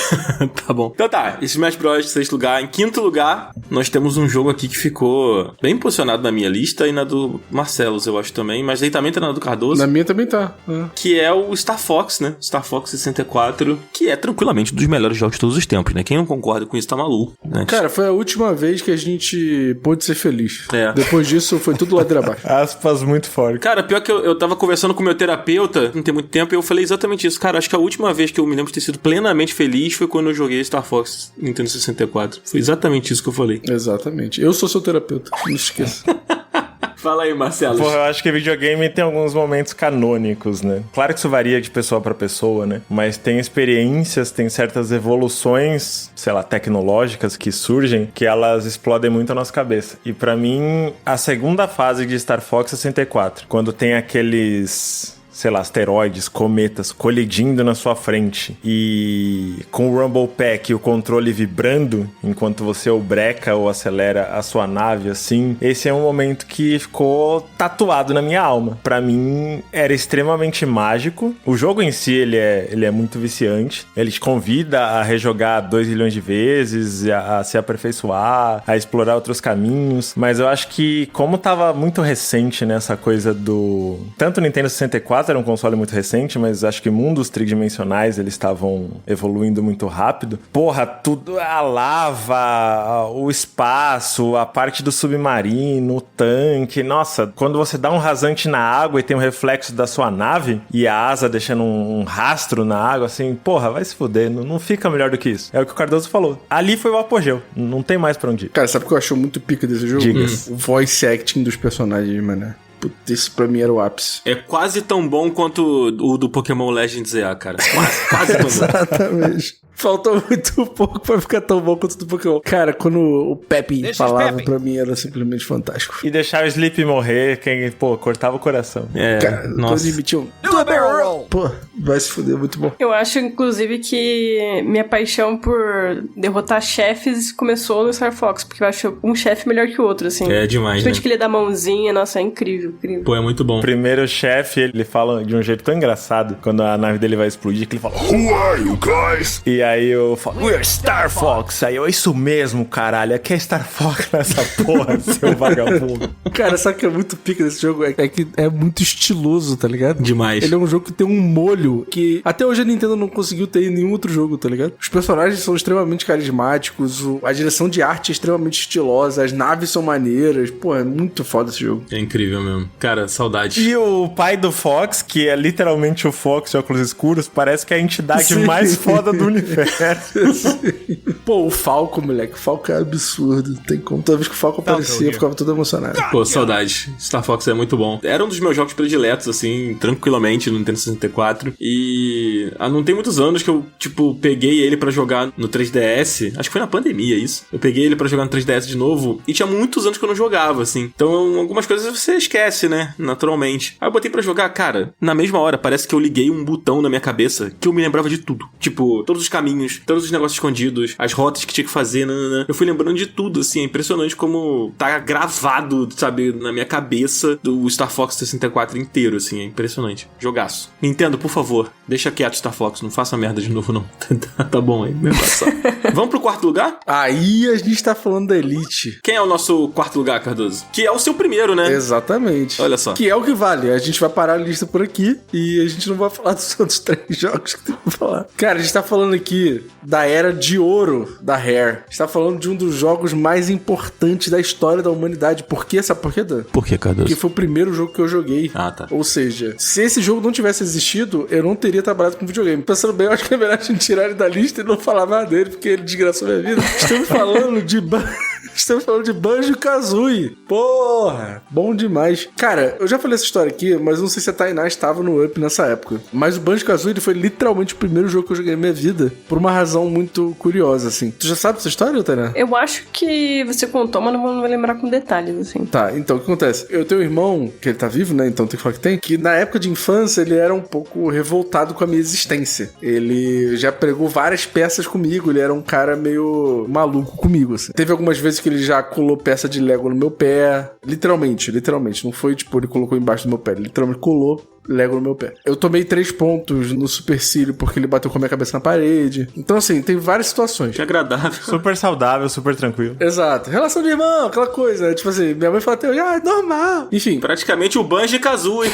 Tá bom. Então tá, Smash Bros. 6º lugar. Em 5º lugar, nós temos um jogo aqui que ficou bem posicionado na minha lista e na do Marcelos, eu acho também, mas aí também tá na do Cardoso. Na minha também tá. Que é o Star Fox, né? Star Fox 64, que é tranquilamente um dos melhores jogos de todos os tempos, né? Quem não concorda com isso tá maluco, né? Cara, foi a última vez que a gente pôde ser feliz. É. Depois disso, foi tudo ladeira abaixo. Aspas muito forte. Cara, pior que eu tava conversando com o meu terapeuta não tem muito tempo e eu falei exatamente isso. Cara, acho que a última vez que eu me lembro de ter sido plenamente feliz foi quando eu joguei Star Fox Nintendo 64. Foi exatamente isso que eu falei. Exatamente. Eu sou seu terapeuta, não esqueça. Fala aí, Marcelo. Porra, eu acho que videogame tem alguns momentos canônicos, né? Claro que isso varia de pessoa pra pessoa, né? Mas tem experiências, tem certas evoluções, sei lá, tecnológicas que surgem, que elas explodem muito a nossa cabeça. E pra mim, a segunda fase de Star Fox 64, quando tem aqueles... sei lá, asteroides, cometas colidindo na sua frente e com o Rumble Pack e o controle vibrando enquanto você ou breca ou acelera a sua nave, assim, esse é um momento que ficou tatuado na minha alma. Pra mim, era extremamente mágico. O jogo em si, ele é muito viciante. Ele te convida a rejogar 2 milhões de vezes, a se aperfeiçoar, a explorar outros caminhos, mas eu acho que como tava muito recente nessa coisa do... tanto o Nintendo 64 era um console muito recente, mas acho que mundos tridimensionais eles estavam evoluindo muito rápido. Porra, tudo, a lava, o espaço, a parte do submarino, o tanque, nossa, quando você dá um rasante na água e tem um reflexo da sua nave e a asa deixando um rastro na água, assim, porra, vai se fuder, não fica melhor do que isso. É o que o Cardoso falou. Ali foi o apogeu, não tem mais pra onde ir. Cara, sabe o que eu acho muito pica desse jogo? Diga. O voice acting dos personagens, mano. Puta, isso pra mim era o ápice. É quase tão bom quanto o do Pokémon Legends EA, cara. Quase tão bom. Exatamente. Faltou muito pouco pra ficar tão bom quanto o do Pokémon. Cara, quando o Pepe falava, pra mim era simplesmente fantástico. E deixar o Sleep morrer, cortava o coração. É, cara, nossa. quando admitiam, do a barrel roll! Pô, vai se fuder, muito bom. Eu acho, inclusive, que minha paixão por derrotar chefes começou no Star Fox, porque eu acho um chefe melhor que o outro, assim. É demais, né? Principalmente que ele dá mãozinha, nossa, é incrível. incrível. Pô, é muito bom. O primeiro chefe, ele fala de um jeito tão engraçado, quando a nave dele vai explodir, que ele fala, Who are you guys? E aí eu falo, We're Star Fox. Aí eu, isso mesmo, caralho, aqui é Star Fox nessa porra, seu vagabundo. Cara, sabe o que é muito pica desse jogo? É que é muito estiloso, tá ligado? Demais. Ele é um jogo que tem um molho que até hoje a Nintendo não conseguiu ter em nenhum outro jogo, tá ligado? Os personagens são extremamente carismáticos, a direção de arte é extremamente estilosa, as naves são maneiras. Pô, é muito foda esse jogo. É incrível mesmo. Cara, saudade. E o pai do Fox, que é literalmente o Fox de óculos escuros, parece que é a entidade Sim. mais foda do universo. Pô, o Falco, moleque. O Falco é absurdo. Tem como. Toda vez que o Falco aparecia, eu ficava todo emocionado. Pô, saudade. Star Fox é muito bom. Era um dos meus jogos prediletos, assim, tranquilamente, no Nintendo 64. E não tem muitos anos que eu, tipo, peguei ele pra jogar no 3DS. Acho que foi na pandemia isso. Eu peguei ele pra jogar no 3DS de novo. E tinha muitos anos que eu não jogava, assim. Então, algumas coisas você esquece, né? Naturalmente. Aí eu botei pra jogar, cara, na mesma hora, parece que eu liguei um botão na minha cabeça que eu me lembrava de tudo. Tipo, todos os caminhos, todos os negócios escondidos, as rotas que tinha que fazer, nanana. Eu fui lembrando de tudo, assim. É impressionante como tá gravado, sabe, na minha cabeça do Star Fox 64 inteiro, assim. É impressionante. Jogaço. Nintendo, por favor, deixa quieto Star Fox. Não faça merda de novo, não. Tá bom aí. Vamos pro quarto lugar? Aí a gente tá falando da Elite. Quem é o nosso quarto lugar, Cardoso? Que é o seu primeiro, né? Exatamente. Olha só. Que é o que vale. A gente vai parar a lista por aqui e a gente não vai falar dos outros 3 jogos que tem pra falar. Cara, a gente tá falando aqui da era de ouro da Rare. A gente tá falando de um dos jogos mais importantes da história da humanidade. Por quê? Sabe por quê, Dan? Por que, Cardoso? Porque foi o primeiro jogo que eu joguei. Ah, tá. Ou seja, se esse jogo não tivesse existido, eu não teria trabalhado com videogame. Pensando bem, eu acho que é melhor a gente tirar ele da lista e não falar mais dele, porque ele desgraçou minha vida. Estamos falando de Banjo-Kazooie. Porra, bom demais. Cara, eu já falei essa história aqui, mas não sei se a Tainá estava no Up nessa época. Mas o Banjo-Kazooie, ele foi literalmente o primeiro jogo que eu joguei na minha vida, por uma razão muito curiosa, assim. Tu já sabe essa história, Tainá? Eu acho que você contou, mas não vou lembrar com detalhes, assim. Tá, então o que acontece? Eu tenho um irmão, que ele tá vivo, né? Então tem que falar que tem, que na época de infância ele era um pouco revoltado com a minha existência. Ele já pregou várias peças comigo, ele era um cara meio maluco comigo, assim. Teve algumas vezes que ele já colou peça de Lego no meu pé. Literalmente. Não foi tipo, ele colocou embaixo do meu pé. Ele literalmente colou Lego no meu pé. Eu tomei 3 pontos no supercílio porque ele bateu com a minha cabeça na parede. Então, assim, tem várias situações. Que agradável. Super saudável, super tranquilo. Exato. Relação de irmão, aquela coisa. Tipo assim, minha mãe fala até hoje, é normal. Enfim. Praticamente o Banjo-Kazooie.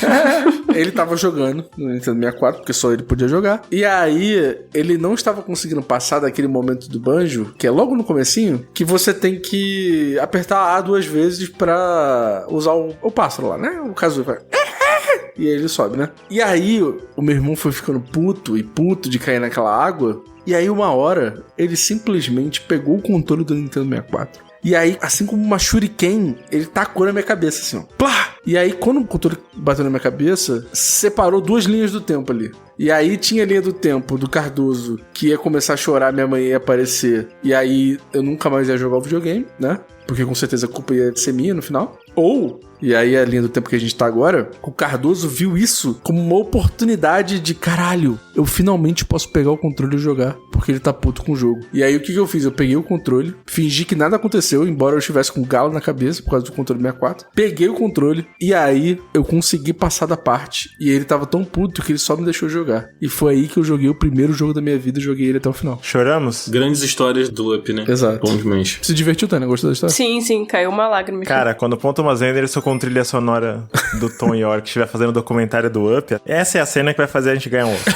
Ele tava jogando no Nintendo 64, porque só ele podia jogar. E aí, ele não estava conseguindo passar daquele momento do banjo, que é logo no comecinho, que você tem que apertar A 2 vezes pra usar o pássaro lá, né? O Kazooie vai... E aí ele sobe, né? E aí, o meu irmão foi ficando puto de cair naquela água. E aí, uma hora, ele simplesmente pegou o controle do Nintendo 64. E aí, assim como uma shuriken, ele tacou na minha cabeça, assim, ó. Plá! E aí, quando o controle bateu na minha cabeça, separou 2 linhas do tempo ali. E aí, tinha a linha do tempo do Cardoso, que ia começar a chorar, minha mãe ia aparecer. E aí, eu nunca mais ia jogar o videogame, né? Porque com certeza a culpa ia ser minha no final. Ou... E aí, a linha do tempo que a gente tá agora, o Cardoso viu isso como uma oportunidade de caralho, eu finalmente posso pegar o controle e jogar, porque ele tá puto com o jogo. E aí, o que eu fiz? Eu peguei o controle, fingi que nada aconteceu, embora eu estivesse com um galo na cabeça por causa do controle 64. Peguei o controle e aí eu consegui passar da parte. E ele tava tão puto que ele só me deixou jogar. E foi aí que eu joguei o primeiro jogo da minha vida e joguei ele até o final. Choramos? Grandes histórias do Up, né? Exato. Bom demais. Se divertiu, Tânia? Gostou da história? Sim, caiu uma lágrima. Cara, quando o Ponto Mazenda ele com trilha sonora do Tom York estiver fazendo o documentário do Up, essa é a cena que vai fazer a gente ganhar um outro.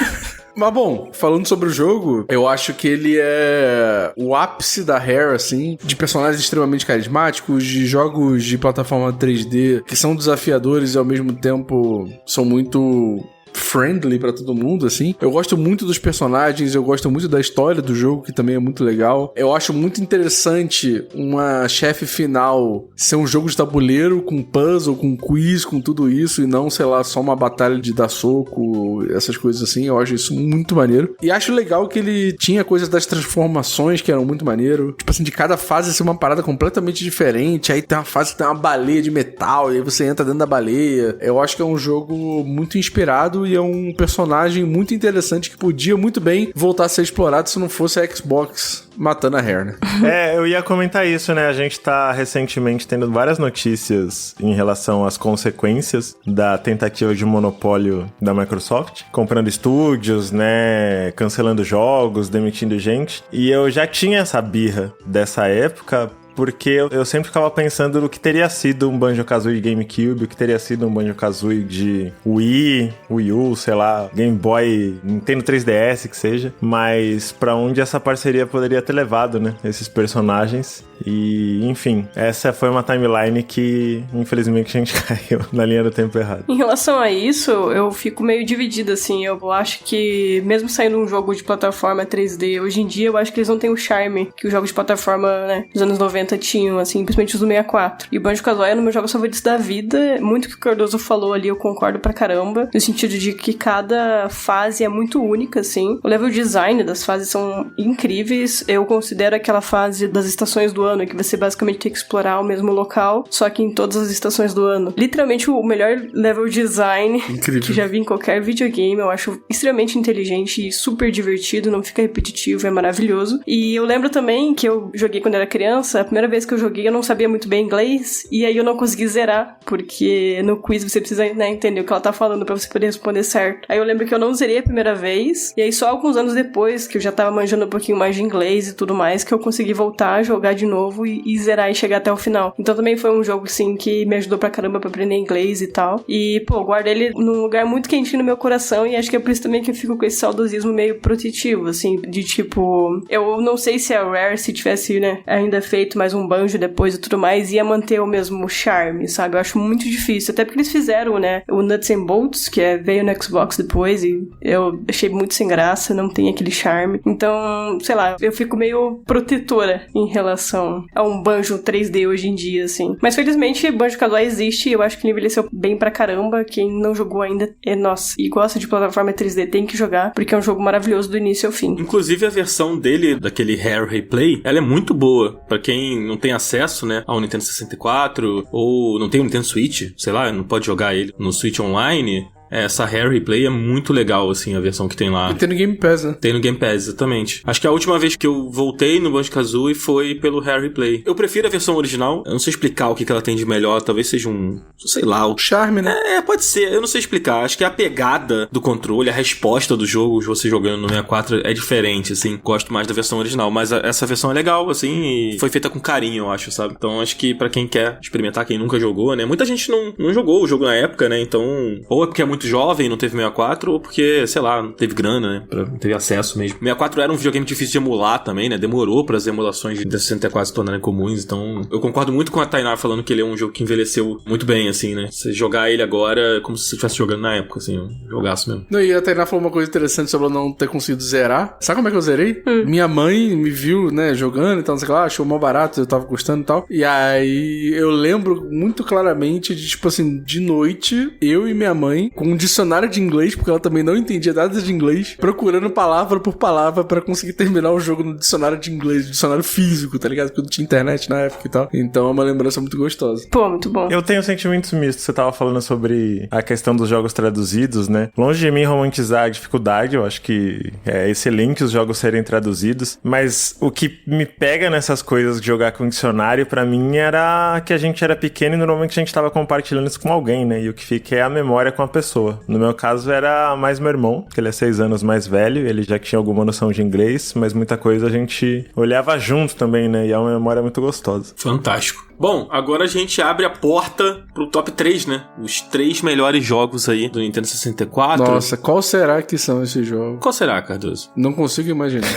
Mas bom, falando sobre o jogo, eu acho que ele é o ápice da Rare, assim, de personagens extremamente carismáticos, de jogos de plataforma 3D que são desafiadores e ao mesmo tempo são muito friendly pra todo mundo, assim. Eu gosto muito dos personagens, eu gosto muito da história do jogo, que também é muito legal. Eu acho muito interessante uma chefe final ser um jogo de tabuleiro com puzzle, com quiz, com tudo isso, e não, sei lá, só uma batalha de dar soco, essas coisas assim. Eu acho isso muito maneiro. E acho legal que ele tinha coisas das transformações que eram muito maneiro. Tipo assim, de cada fase ser uma parada completamente diferente. Aí tem uma fase que tem uma baleia de metal, e aí você entra dentro da baleia. Eu acho que é um jogo muito inspirado explorado e é um personagem muito interessante que podia muito bem voltar a ser explorado se não fosse a Xbox matando a Rare, né? Eu ia comentar isso, né? A gente tá recentemente tendo várias notícias em relação às consequências da tentativa de monopólio da Microsoft, comprando estúdios, né? Cancelando jogos, demitindo gente. E eu já tinha essa birra dessa época, porque eu sempre ficava pensando no que teria sido um Banjo-Kazooie de GameCube, o que teria sido um Banjo-Kazooie de Wii, Wii U, sei lá, Game Boy, Nintendo 3DS, que seja. Mas pra onde essa parceria poderia ter levado, né? Esses personagens. E, enfim, essa foi uma timeline que, infelizmente, a gente caiu na linha do tempo errado. Em relação a isso, eu fico meio dividida, assim. Eu acho que, mesmo saindo um jogo de plataforma 3D, hoje em dia eu acho que eles não têm o charme que os jogos de plataforma, né, dos anos 90 tinham, assim, principalmente os do 64. E o Banjo-Kazooie é um dos meus jogos favoritos da vida. Muito que o Cardoso falou ali, eu concordo pra caramba, no sentido de que cada fase é muito única, assim. O level design das fases são incríveis. Eu considero aquela fase das estações do ano, que você basicamente tem que explorar o mesmo local, só que em todas as estações do ano. Literalmente o melhor level design que já vi em qualquer videogame. Eu acho extremamente inteligente e super divertido, não fica repetitivo, é maravilhoso. E eu lembro também que eu joguei quando era criança, a primeira vez que eu joguei eu não sabia muito bem inglês, e aí eu não consegui zerar, porque no quiz você precisa, né, entender o que ela tá falando pra você poder responder certo. Aí eu lembro que eu não zerei a primeira vez, e aí só alguns anos depois, que eu já tava manjando um pouquinho mais de inglês e tudo mais, que eu consegui voltar a jogar de novo e zerar e chegar até o final. Então também foi um jogo, assim, que me ajudou pra caramba pra aprender inglês e tal. E, pô, guardo ele num lugar muito quentinho no meu coração, e acho que é por isso também que eu fico com esse saudosismo meio protetivo, assim, de tipo... Eu não sei se a Rare, se tivesse, né, ainda feito mais um Banjo depois e tudo mais, ia manter o mesmo charme, sabe? Eu acho muito difícil, até porque eles fizeram, né, o Nuts and Bolts, que veio no Xbox depois, e eu achei muito sem graça, não tem aquele charme. Então, sei lá, eu fico meio protetora em relação a um Banjo 3D hoje em dia, assim. Mas felizmente Banjo-Kazooie existe, e eu acho que ele envelheceu bem pra caramba. Quem não jogou ainda, nossa, e gosta de plataforma 3D tem que jogar, porque é um jogo maravilhoso do início ao fim. Inclusive a versão dele, daquele Rare Replay, ela é muito boa. Pra quem não tem acesso, né, ao Nintendo 64, ou não tem o Nintendo Switch, sei lá, não pode jogar ele no Switch Online... Essa Rare Replay é muito legal, assim, a versão que tem lá. E tem no Game Pass, né? Tem no Game Pass, exatamente. Acho que a última vez que eu voltei no Banjo-Kazooie foi pelo Rare Replay. Eu prefiro a versão original. Eu não sei explicar o que ela tem de melhor. Talvez seja sei lá... O charme, né? Pode ser. Eu não sei explicar. Acho que a pegada do controle, a resposta do jogo, você jogando no 64, é diferente, assim. Gosto mais da versão original. Mas essa versão é legal, assim, e foi feita com carinho, eu acho, sabe? Então, acho que pra quem quer experimentar, quem nunca jogou, né? Muita gente não jogou o jogo na época, né? Então, ou é porque é muito jovem, não teve 64, ou porque, sei lá, não teve grana, né? Não teve acesso mesmo. 64 era um videogame difícil de emular também, né? Demorou para as emulações de 64 se tornarem comuns, então eu concordo muito com a Tainá falando que ele é um jogo que envelheceu muito bem, assim, né? Você jogar ele agora é como se você estivesse jogando na época, assim, um jogaço mesmo. Não, e a Tainá falou uma coisa interessante sobre eu não ter conseguido zerar. Sabe como é que eu zerei? Minha mãe me viu, né, jogando, então, sei lá, achou mó barato, eu tava gostando e tal. E aí eu lembro muito claramente de, tipo assim, de noite, eu e minha mãe, com um dicionário de inglês, porque ela também não entendia nada de inglês, procurando palavra por palavra pra conseguir terminar o jogo no dicionário de inglês, dicionário físico, tá ligado? Porque não tinha internet na época e tal. Então é uma lembrança muito gostosa. Pô, muito bom. Eu tenho sentimentos mistos. Você tava falando sobre a questão dos jogos traduzidos, né? Longe de mim romantizar a dificuldade, eu acho que é excelente os jogos serem traduzidos, mas o que me pega nessas coisas de jogar com dicionário, pra mim, era que a gente era pequeno e normalmente a gente tava compartilhando isso com alguém, né? E o que fica é a memória com a pessoa. No meu caso era mais meu irmão, que ele é 6 anos mais velho, ele já tinha alguma noção de inglês, mas muita coisa a gente olhava junto também, né? E é uma memória muito gostosa. Fantástico. Bom, agora a gente abre a porta pro top 3, né? Os 3 melhores jogos aí do Nintendo 64. Nossa, qual será que são esses jogos? Qual será, Cardoso? Não consigo imaginar.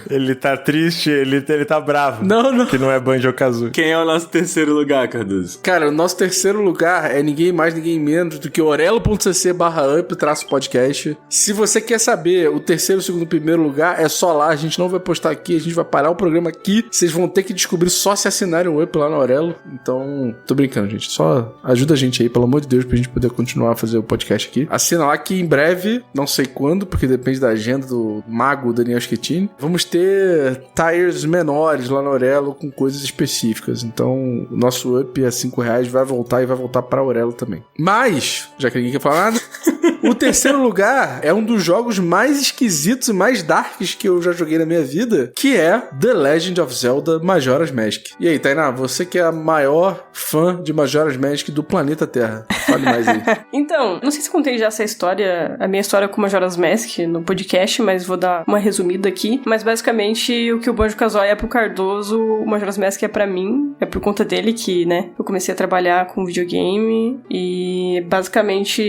Ele tá triste, ele tá bravo. Não. Que não é Banjo-Kazooie. Quem é o nosso terceiro lugar, Cardoso? Cara, o nosso terceiro lugar é ninguém mais, ninguém menos do que orelo.cc/up-podcast. Se você quer saber o terceiro, segundo e primeiro lugar, é só lá. A gente não vai postar aqui, a gente vai parar o programa aqui. Vocês vão ter que descobrir só se assinarem o Up lá na Orelo. Então, tô brincando, gente. Só ajuda a gente aí, pelo amor de Deus, pra gente poder continuar a fazer o podcast aqui. Assina lá que em breve, não sei quando, porque depende da agenda do mago Daniel Schettini, vamos ter tiers menores lá na Orelo com coisas específicas. Então, o nosso Up a R$5 vai voltar e vai voltar pra Orelo também. Mas, já que ninguém quer falar nada... O terceiro lugar é um dos jogos mais esquisitos e mais darks que eu já joguei na minha vida, que é The Legend of Zelda Majora's Mask. E aí, Tainá, você que é a maior fã de Majora's Mask do planeta Terra. Fale mais aí. Então, não sei se contei já essa história, a minha história com Majora's Mask no podcast, mas vou dar uma resumida aqui. Mas basicamente, o que o Banjo-Kazooie é pro Cardoso, o Majora's Mask é pra mim. É por conta dele que, né, eu comecei a trabalhar com videogame e basicamente,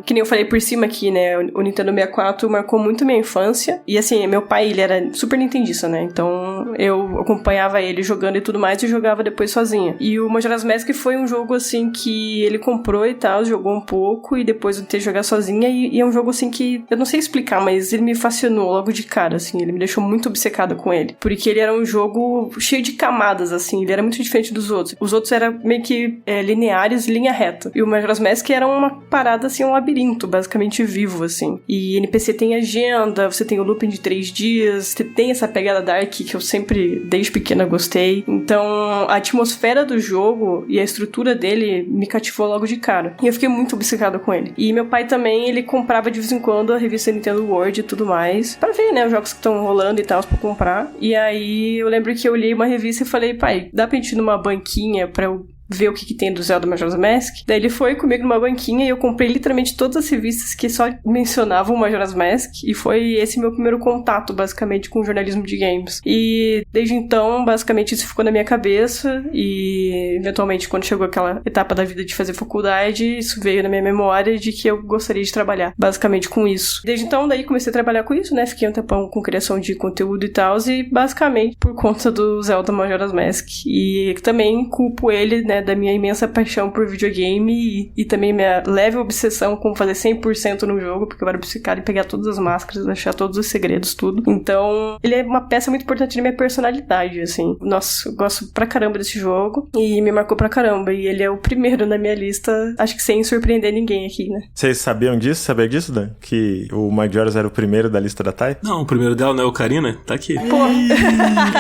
que nem eu falei por cima aqui, né, o Nintendo 64 marcou muito minha infância. E assim, meu pai, ele era super nintendista, né, então eu acompanhava ele jogando e tudo mais e jogava depois sozinha. E o Majora's Mask foi um jogo assim que ele comprou e tal, jogou um pouco e depois eu tentei jogar sozinha e é um jogo assim que eu não sei explicar, mas ele me fascinou logo de cara, assim, ele me deixou muito obcecada com ele, porque ele era um jogo cheio de camadas, assim, ele era muito diferente dos outros. Os outros eram meio que lineares, linha reta. E o Majora's Mask era uma parada, assim, um labirinto, basicamente vivo, assim. E NPC tem agenda, você tem o looping de 3 dias, você tem essa pegada dark que eu sempre, desde pequena, gostei. Então, a atmosfera do jogo e a estrutura dele me cativou logo de cara. E eu fiquei muito obcecada com ele. E meu pai também, ele comprava de vez em quando a revista Nintendo World e tudo mais, pra ver, né, os jogos que estão rolando e tal, pra comprar. E aí, eu lembro que eu li uma revista e falei, pai, dá pra gente ir numa banquinha pra eu ver o que tem do Zelda Majora's Mask. Daí ele foi comigo numa banquinha e eu comprei literalmente todas as revistas que só mencionavam o Majora's Mask, e foi esse meu primeiro contato, basicamente, com o jornalismo de games. E desde então, basicamente, isso ficou na minha cabeça e, eventualmente, quando chegou aquela etapa da vida de fazer faculdade, isso veio na minha memória de que eu gostaria de trabalhar, basicamente, com isso. Desde então, daí comecei a trabalhar com isso, né? Fiquei um tempão com criação de conteúdo e tal, e basicamente por conta do Zelda Majora's Mask. E também culpo ele, né, da minha imensa paixão por videogame e também minha leve obsessão com fazer 100% no jogo, porque eu era obcecada em pegar todas as máscaras, achar todos os segredos, tudo. Então, ele é uma peça muito importante na minha personalidade, assim. Nossa, eu gosto pra caramba desse jogo e me marcou pra caramba. E ele é o primeiro na minha lista, acho que sem surpreender ninguém aqui, né? Vocês sabiam disso? Sabia disso, Dan? Que o Majora's era o primeiro da lista da Thay? Não, o primeiro dela não é o Ocarina? Tá aqui. Pô.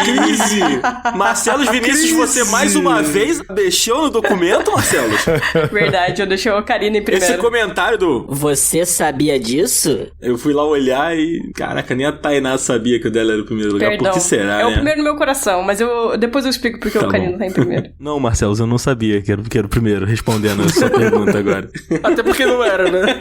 Crise! Marcelos Vinícius, você mais uma vez deixou no documento, Marcelos? Verdade, eu deixei o Ocarina em primeiro. Esse comentário do... Você sabia disso? Eu fui lá olhar e... Caraca, nem a Tainá sabia que o dela era o primeiro lugar. Perdão. Por que será, É né? o primeiro no meu coração, mas depois eu explico porque o Ocarina tá em primeiro. Não, Marcelos, eu não sabia que era o primeiro, respondendo a sua pergunta agora. Até porque não era, né?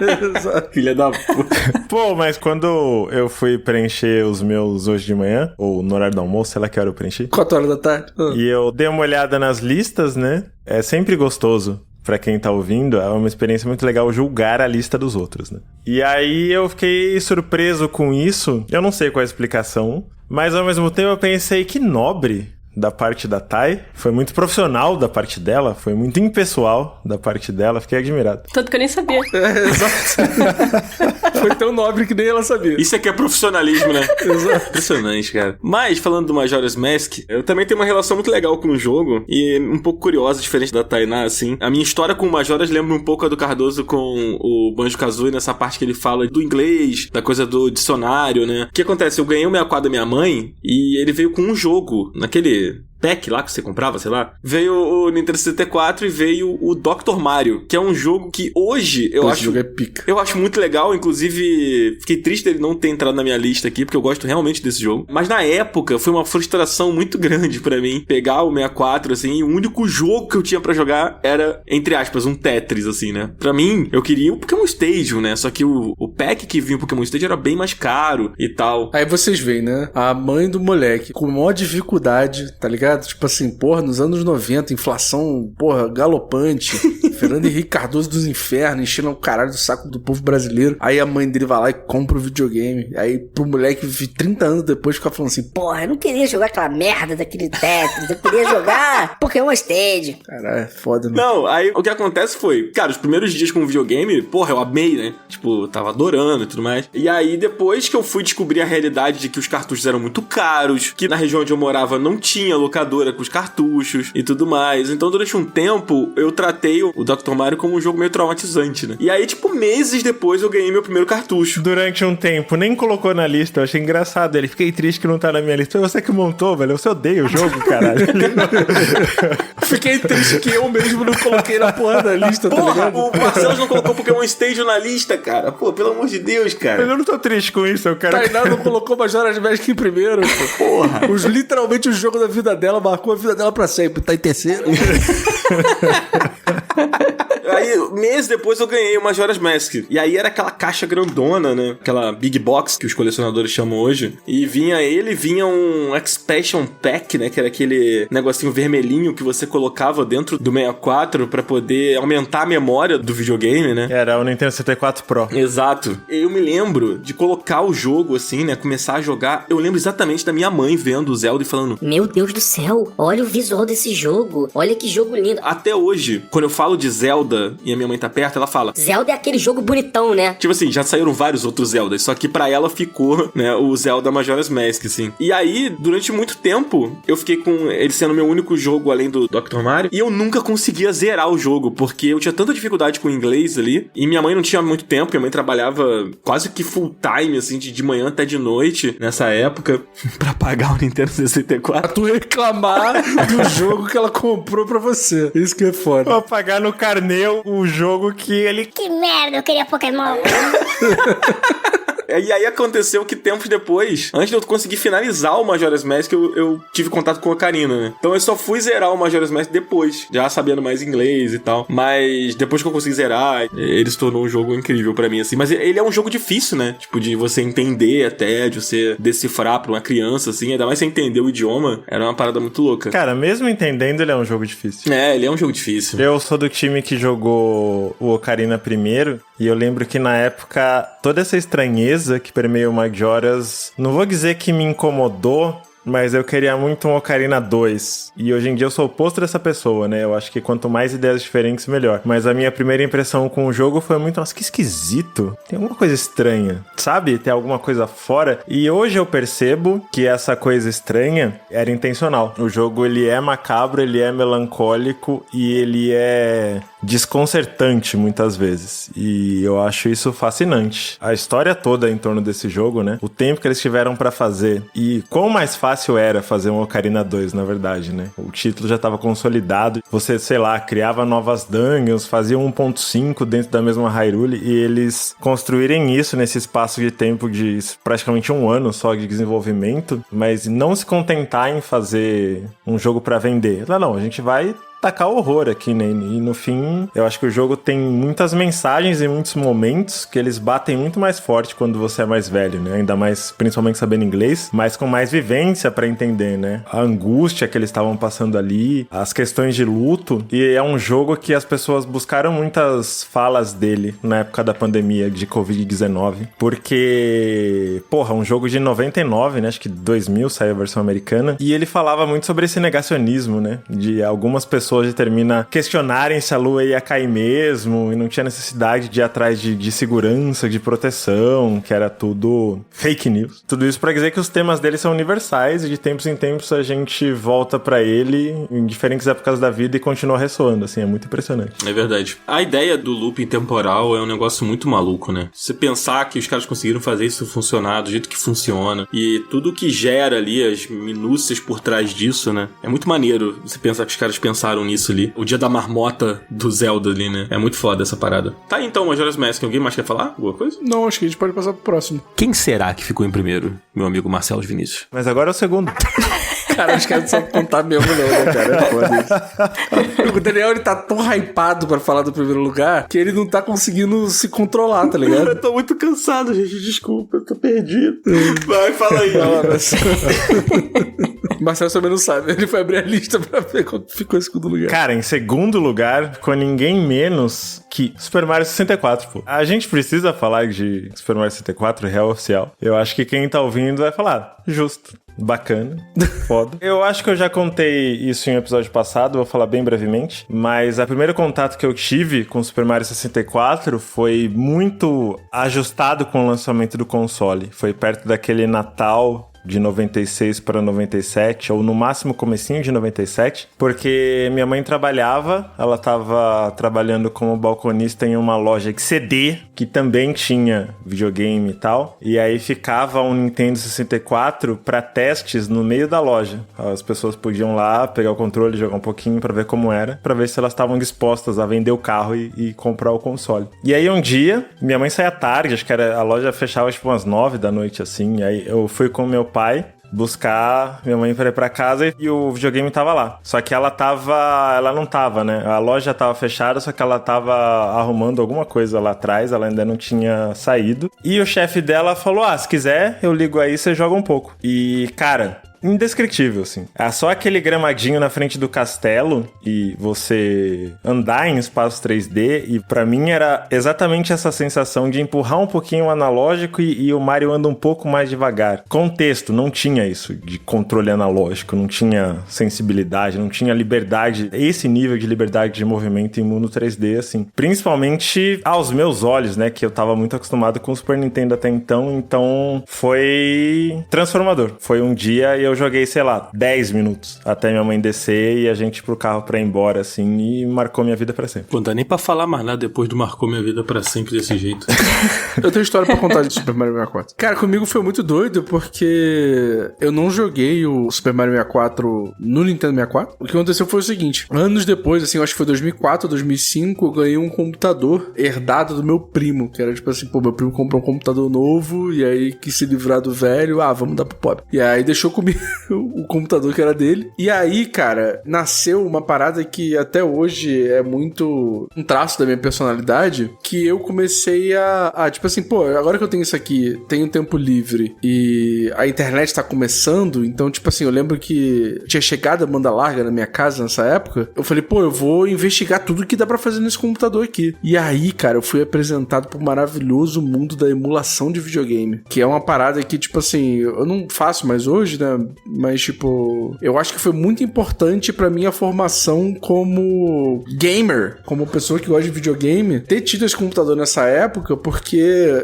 Filha da puta. Pô, mas quando eu fui preencher os meus hoje de manhã, ou no horário do almoço, sei lá que hora eu preenchi. 4 horas da tarde. E eu dei uma olhada nas listas, né? É sempre gostoso, pra quem tá ouvindo, é uma experiência muito legal julgar a lista dos outros, né? E aí eu fiquei surpreso com isso, eu não sei qual é a explicação, mas ao mesmo tempo eu pensei que nobre da parte da Thay, foi muito profissional da parte dela, foi muito impessoal da parte dela, fiquei admirado. Tanto que eu nem sabia. Exato. Foi tão nobre que nem ela sabia. Isso aqui é profissionalismo, né? Exato. Impressionante, cara. Mas, falando do Majora's Mask, eu também tenho uma relação muito legal com o jogo e um pouco curiosa, diferente da Tainá, assim. A minha história com o Majora's lembra um pouco a do Cardoso com o Banjo-Kazooie, nessa parte que ele fala do inglês, da coisa do dicionário, né? O que acontece? Eu ganhei o 64 da minha mãe e ele veio com um jogo, naquele pack lá que você comprava, sei lá, veio o Nintendo 64 e veio o Dr. Mario, que é um jogo que hoje eu acho... jogo é pica. Eu acho muito legal, inclusive fiquei triste dele não ter entrado na minha lista aqui, porque eu gosto realmente desse jogo. Mas na época foi uma frustração muito grande pra mim pegar o 64, assim, e o único jogo que eu tinha pra jogar era, entre aspas, um Tetris, assim, né? Pra mim, eu queria o Pokémon Stadium, né? Só que o pack que vinha o Pokémon Stadium era bem mais caro e tal. Aí vocês veem, né? A mãe do moleque com maior dificuldade, tá ligado? Tipo assim, porra, nos anos 90, inflação, porra, galopante, Fernando Henrique Cardoso dos infernos, enchendo o caralho do saco do povo brasileiro. Aí a mãe dele vai lá e compra o videogame. Aí pro moleque 30 anos depois ficar falando assim, Porra, eu não queria jogar aquela merda daquele Tetris, eu queria jogar Pokémon Stadium. caralho, é foda, né? Não, aí o que acontece foi, cara, os primeiros dias com o videogame, porra, eu amei, né? Tipo, eu tava adorando e tudo mais. E aí, depois que eu fui descobrir a realidade de que os cartuchos eram muito caros, que na região onde eu morava não tinha locadora com os cartuchos e tudo mais. Então, durante um tempo, eu tratei o Dr. Mario como um jogo meio traumatizante, né? E aí, tipo, meses depois eu ganhei meu primeiro cartucho. Durante um tempo, nem colocou na lista. Eu achei engraçado ele. Fiquei triste que não tá na minha lista. Foi você que montou, velho. Você odeia o jogo, caralho. Fiquei triste que eu mesmo não coloquei na porra da lista, tá Porra, ligado? o Marcelo não colocou Pokémon Stadium na lista, cara. Pô, pelo amor de Deus, Mas cara. eu não tô triste com isso, eu quero... Tainá não colocou Majora's Mask em primeiro, pô. Porra. Literalmente o jogo da vida dela marcou a vida dela pra sempre. Tá em terceiro. Aí, meses depois eu ganhei o Majora's Mask. E aí era aquela caixa grandona, né? Aquela big box que os colecionadores chamam hoje. E vinha um Expansion Pack, né? Que era aquele negocinho vermelhinho que você colocava dentro do 64 pra poder aumentar a memória do videogame, né? Era o Nintendo 64 Pro. Exato. Eu me lembro de colocar o jogo assim, né? Começar a jogar. Eu lembro exatamente da minha mãe vendo o Zelda e falando... Meu Deus do céu, olha o visual desse jogo. Olha que jogo lindo. Até hoje, quando eu falo de Zelda e a minha mãe tá perto, ela fala... Zelda é aquele jogo bonitão, né? Tipo assim, já saíram vários outros Zeldas, só que pra ela ficou, né, o Zelda Majora's Mask, assim. E aí, durante muito tempo, eu fiquei com ele sendo meu único jogo além do Dr. Mario, e eu nunca conseguia zerar o jogo, porque eu tinha tanta dificuldade com o inglês ali, e minha mãe não tinha muito tempo, minha mãe trabalhava quase que full time, assim, de manhã até de noite, nessa época, pra pagar o Nintendo 64. Pra tu reclamar do jogo que ela comprou pra você. Isso que é foda. Vou pagar no carnê o jogo que ele... Que merda, eu queria Pokémon. E aí aconteceu que tempos depois, antes de eu conseguir finalizar o Majora's Mask, eu tive contato com a Ocarina, né? Então eu só fui zerar o Majora's Mask depois, já sabendo mais inglês e tal. Mas depois que eu consegui zerar, ele se tornou um jogo incrível pra mim, assim. Mas ele é um jogo difícil, né? Tipo, de você entender até, de você decifrar pra uma criança, assim. Ainda mais você entender o idioma, era uma parada muito louca. Cara, mesmo entendendo, ele é um jogo difícil. É, ele é um jogo difícil. Eu sou do time que jogou o Ocarina primeiro, e eu lembro que na época, toda essa estranheza que permeia o Majora's, não vou dizer que me incomodou, mas eu queria muito um Ocarina 2. E hoje em dia eu sou o oposto dessa pessoa, né? Eu acho que quanto mais ideias diferentes, melhor. Mas a minha primeira impressão com o jogo foi muito... Nossa, que esquisito. Tem alguma coisa estranha, sabe? Tem alguma coisa fora. E hoje eu percebo que essa coisa estranha era intencional. O jogo, ele é macabro, ele é melancólico e ele é desconcertante muitas vezes. E eu acho isso fascinante. A história toda em torno desse jogo, né? O tempo que eles tiveram pra fazer e quão mais fácil era fazer um Ocarina 2, na verdade, né? O título já estava consolidado. Você, sei lá, criava novas dungeons, fazia 1.5 dentro da mesma Hyrule e eles construírem isso nesse espaço de tempo de praticamente um ano só de desenvolvimento, mas não se contentar em fazer um jogo pra vender. Não, a gente vai tacar horror aqui, né? E no fim, eu acho que o jogo tem muitas mensagens e muitos momentos que eles batem muito mais forte quando você é mais velho, né? Ainda mais, principalmente sabendo inglês, mas com mais vivência pra entender, né? A angústia que eles estavam passando ali, as questões de luto, e é um jogo que as pessoas buscaram muitas falas dele na época da pandemia de Covid-19, porque, porra, um jogo de 99, né? Acho que 2000 saiu a versão americana, e ele falava muito sobre esse negacionismo, né? De algumas pessoas termina questionarem se a lua ia cair mesmo e não tinha necessidade de ir atrás de segurança, de proteção, que era tudo fake news. Tudo isso pra dizer que os temas dele são universais e de tempos em tempos a gente volta pra ele em diferentes épocas da vida e continua ressoando, assim, é muito impressionante. É verdade. A ideia do looping temporal é um negócio muito maluco, né? Se você pensar que os caras conseguiram fazer isso funcionar do jeito que funciona e tudo que gera ali, as minúcias por trás disso, né? É muito maneiro você pensar que os caras pensaram nisso ali. O dia da marmota do Zelda ali, né? É muito foda essa parada. Tá aí então, Majora's Mask. Alguém mais quer falar alguma coisa? Não, acho que a gente pode passar pro próximo. Quem será que ficou em primeiro? Meu amigo Marcelo Vinícius. Mas agora é o segundo. Cara, os caras não sabem contar mesmo não, né, cara? É foda isso. O Daniel, ele tá tão hypado pra falar do primeiro lugar que ele não tá conseguindo se controlar, tá ligado? Eu tô muito cansado, gente. Desculpa, eu tô perdido. Vai, fala aí. Marcelo também não sabe. Ele foi abrir a lista pra ver qual ficou em segundo lugar. Cara, em segundo lugar ficou ninguém menos que Super Mario 64, pô. A gente precisa falar de Super Mario 64, real oficial. Eu acho que quem tá ouvindo vai falar, justo. Bacana, foda. Eu acho que eu já contei isso em um episódio passado, vou falar bem brevemente, mas o primeiro contato que eu tive com Super Mario 64 foi muito ajustado com o lançamento do console. Foi perto daquele Natal de 96 para 97, ou no máximo comecinho de 97, porque minha mãe trabalhava, ela tava trabalhando como balconista em uma loja de CD, que também tinha videogame e tal, e aí ficava um Nintendo 64 para testes no meio da loja. As pessoas podiam lá pegar o controle, jogar um pouquinho para ver como era, para ver se elas estavam dispostas a vender o carro e comprar o console. E aí um dia, minha mãe saía tarde, acho que a loja fechava tipo umas 9 da noite, assim, e aí eu fui com meu pai buscar minha mãe para ir pra casa e o videogame tava lá. Só que ela não tava, né? A loja tava fechada, só que ela tava arrumando alguma coisa lá atrás, ela ainda não tinha saído. E o chefe dela falou, se quiser, eu ligo aí, você joga um pouco. E, cara, indescritível, assim. É só aquele gramadinho na frente do castelo e você andar em espaço 3D, e pra mim era exatamente essa sensação de empurrar um pouquinho o analógico e o Mario anda um pouco mais devagar. Contexto, não tinha isso de controle analógico, não tinha sensibilidade, não tinha liberdade, esse nível de liberdade de movimento em mundo 3D, assim. Principalmente aos meus olhos, né, que eu tava muito acostumado com o Super Nintendo até então foi transformador. Foi um dia e eu joguei, sei lá, 10 minutos até minha mãe descer e a gente ir pro carro pra ir embora, assim, e marcou minha vida pra sempre. Pô, não dá nem pra falar mais nada depois do marcou minha vida pra sempre desse jeito. Eu tenho história pra contar de Super Mario 64. Cara, comigo foi muito doido porque eu não joguei o Super Mario 64 no Nintendo 64. O que aconteceu foi o seguinte, anos depois, assim, eu acho que foi 2004, 2005, eu ganhei um computador herdado do meu primo, que era tipo assim, meu primo comprou um computador novo e aí quis se livrar do velho, vamos dar pro pobre. E aí deixou comigo o computador que era dele. E aí, cara, nasceu uma parada que até hoje é muito um traço da minha personalidade, que eu comecei a tipo assim, agora que eu tenho isso aqui, tenho tempo livre e a internet tá começando, então, tipo assim, eu lembro que tinha chegado a banda larga na minha casa nessa época, eu falei, eu vou investigar tudo que dá pra fazer nesse computador aqui. E aí, cara, eu fui apresentado pro maravilhoso mundo da emulação de videogame, que é uma parada que, tipo assim, eu não faço mais hoje, né? Mas, tipo, eu acho que foi muito importante pra minha formação como gamer, como pessoa que gosta de videogame, ter tido esse computador nessa época, porque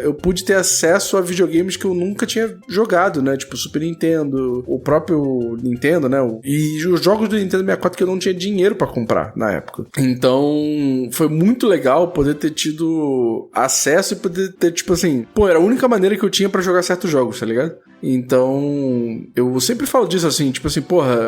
eu pude ter acesso a videogames que eu nunca tinha jogado, né? Tipo, Super Nintendo, o próprio Nintendo, né? E os jogos do Nintendo 64 que eu não tinha dinheiro pra comprar na época. Então, foi muito legal poder ter tido acesso e poder ter, tipo assim, era a única maneira que eu tinha pra jogar certos jogos, tá ligado? Então, eu sempre falo disso assim, tipo assim,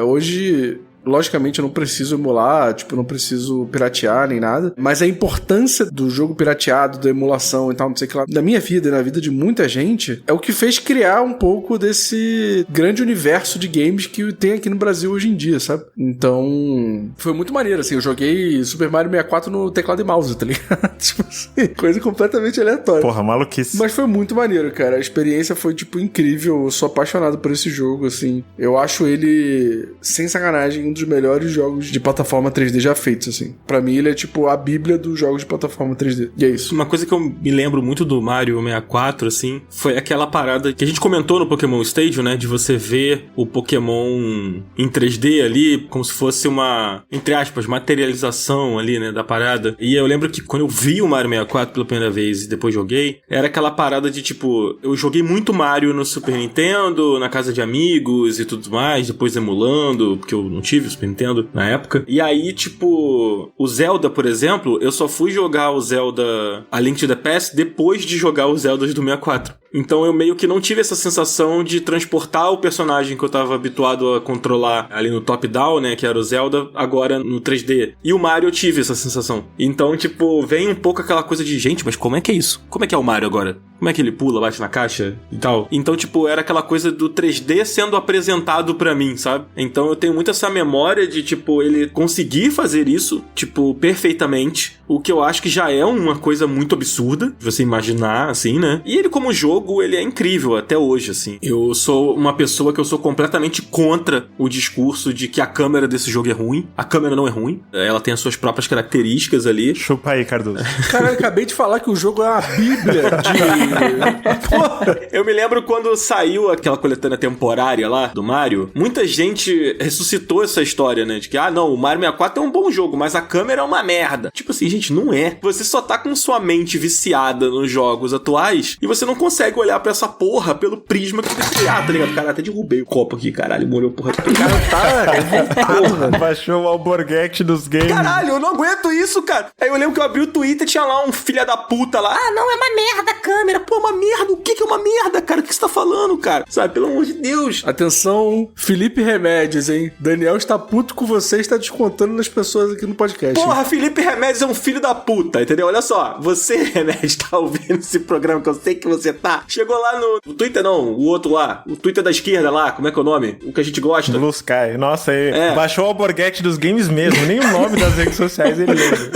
hoje Logicamente eu não preciso emular, tipo, não preciso piratear nem nada, mas a importância do jogo pirateado, da emulação e tal, não sei o que lá, na minha vida e na vida de muita gente, é o que fez criar um pouco desse grande universo de games que tem aqui no Brasil hoje em dia, sabe? Então, foi muito maneiro, assim, eu joguei Super Mario 64 no teclado e mouse, tá ligado? Tipo assim, coisa completamente aleatória. Porra, maluquice. Mas foi muito maneiro, cara, a experiência foi, tipo, incrível, eu sou apaixonado por esse jogo, assim, eu acho ele, sem sacanagem, um dos melhores jogos de plataforma 3D já feitos, assim. Pra mim, ele é tipo a bíblia dos jogos de plataforma 3D. E é isso. Uma coisa que eu me lembro muito do Mario 64, assim, foi aquela parada que a gente comentou no Pokémon Stadium, né? De você ver o Pokémon em 3D ali, como se fosse uma, entre aspas, materialização ali, né? Da parada. E eu lembro que quando eu vi o Mario 64 pela primeira vez e depois joguei, era aquela parada de, tipo, eu joguei muito Mario no Super Nintendo, na casa de amigos e tudo mais, depois emulando, porque eu não tive Super Nintendo na época. E aí, tipo, o Zelda, por exemplo, eu só fui jogar o Zelda A Link to the Past depois de jogar os Zeldas do 64. Então eu meio que não tive essa sensação de transportar o personagem que eu tava habituado a controlar ali no top-down, né, que era o Zelda, agora no 3D. E o Mario eu tive essa sensação. Então, tipo, vem um pouco aquela coisa de, gente, mas como é que é isso? Como é que é o Mario agora? Como é que ele pula, bate na caixa e tal? Então, tipo, era aquela coisa do 3D sendo apresentado pra mim, sabe? Então eu tenho muito essa memória de, tipo, ele conseguir fazer isso, tipo, perfeitamente. O que eu acho que já é uma coisa muito absurda, de você imaginar, assim, né? E ele como jogo, ele é incrível até hoje, assim. Eu sou uma pessoa que eu sou completamente contra o discurso de que a câmera desse jogo é ruim. A câmera não é ruim. Ela tem as suas próprias características ali. Chupa aí, Cardoso. Cara, eu acabei de falar que o jogo é uma bíblia de... Porra. Eu me lembro quando saiu aquela coletânea temporária lá do Mario, muita gente ressuscitou essa história, né? De que, não, o Mario 64 é um bom jogo, mas a câmera é uma merda. Tipo assim, gente, não é. Você só tá com sua mente viciada nos jogos atuais e você não consegue consegue olhar pra essa porra pelo prisma que você criar, tá ligado? Cara, até derrubei o copo aqui, caralho, molhou a porra. O cara tá revoltado, velho. Baixou o alborguete dos games. Caralho, eu não aguento isso, cara. Aí eu lembro que eu abri o Twitter e tinha lá um filho da puta lá. Ah, não, é uma merda a câmera. Pô, é uma merda. O que é uma merda, cara? O que você tá falando, cara? Sabe, pelo amor de Deus. Atenção, Felipe Remédios, hein? Daniel está puto com você e está descontando nas pessoas aqui no podcast. Porra, Felipe Remédios é um filho da puta, entendeu? Olha só, você, Remédios, tá ouvindo esse programa que eu sei que você tá. Chegou lá no Twitter, não, o outro lá. O Twitter da esquerda lá, como é que é o nome? O que a gente gosta. Blue Sky. Nossa, aí baixou o alborguete dos games mesmo. Nem o nome das redes sociais ele lembra.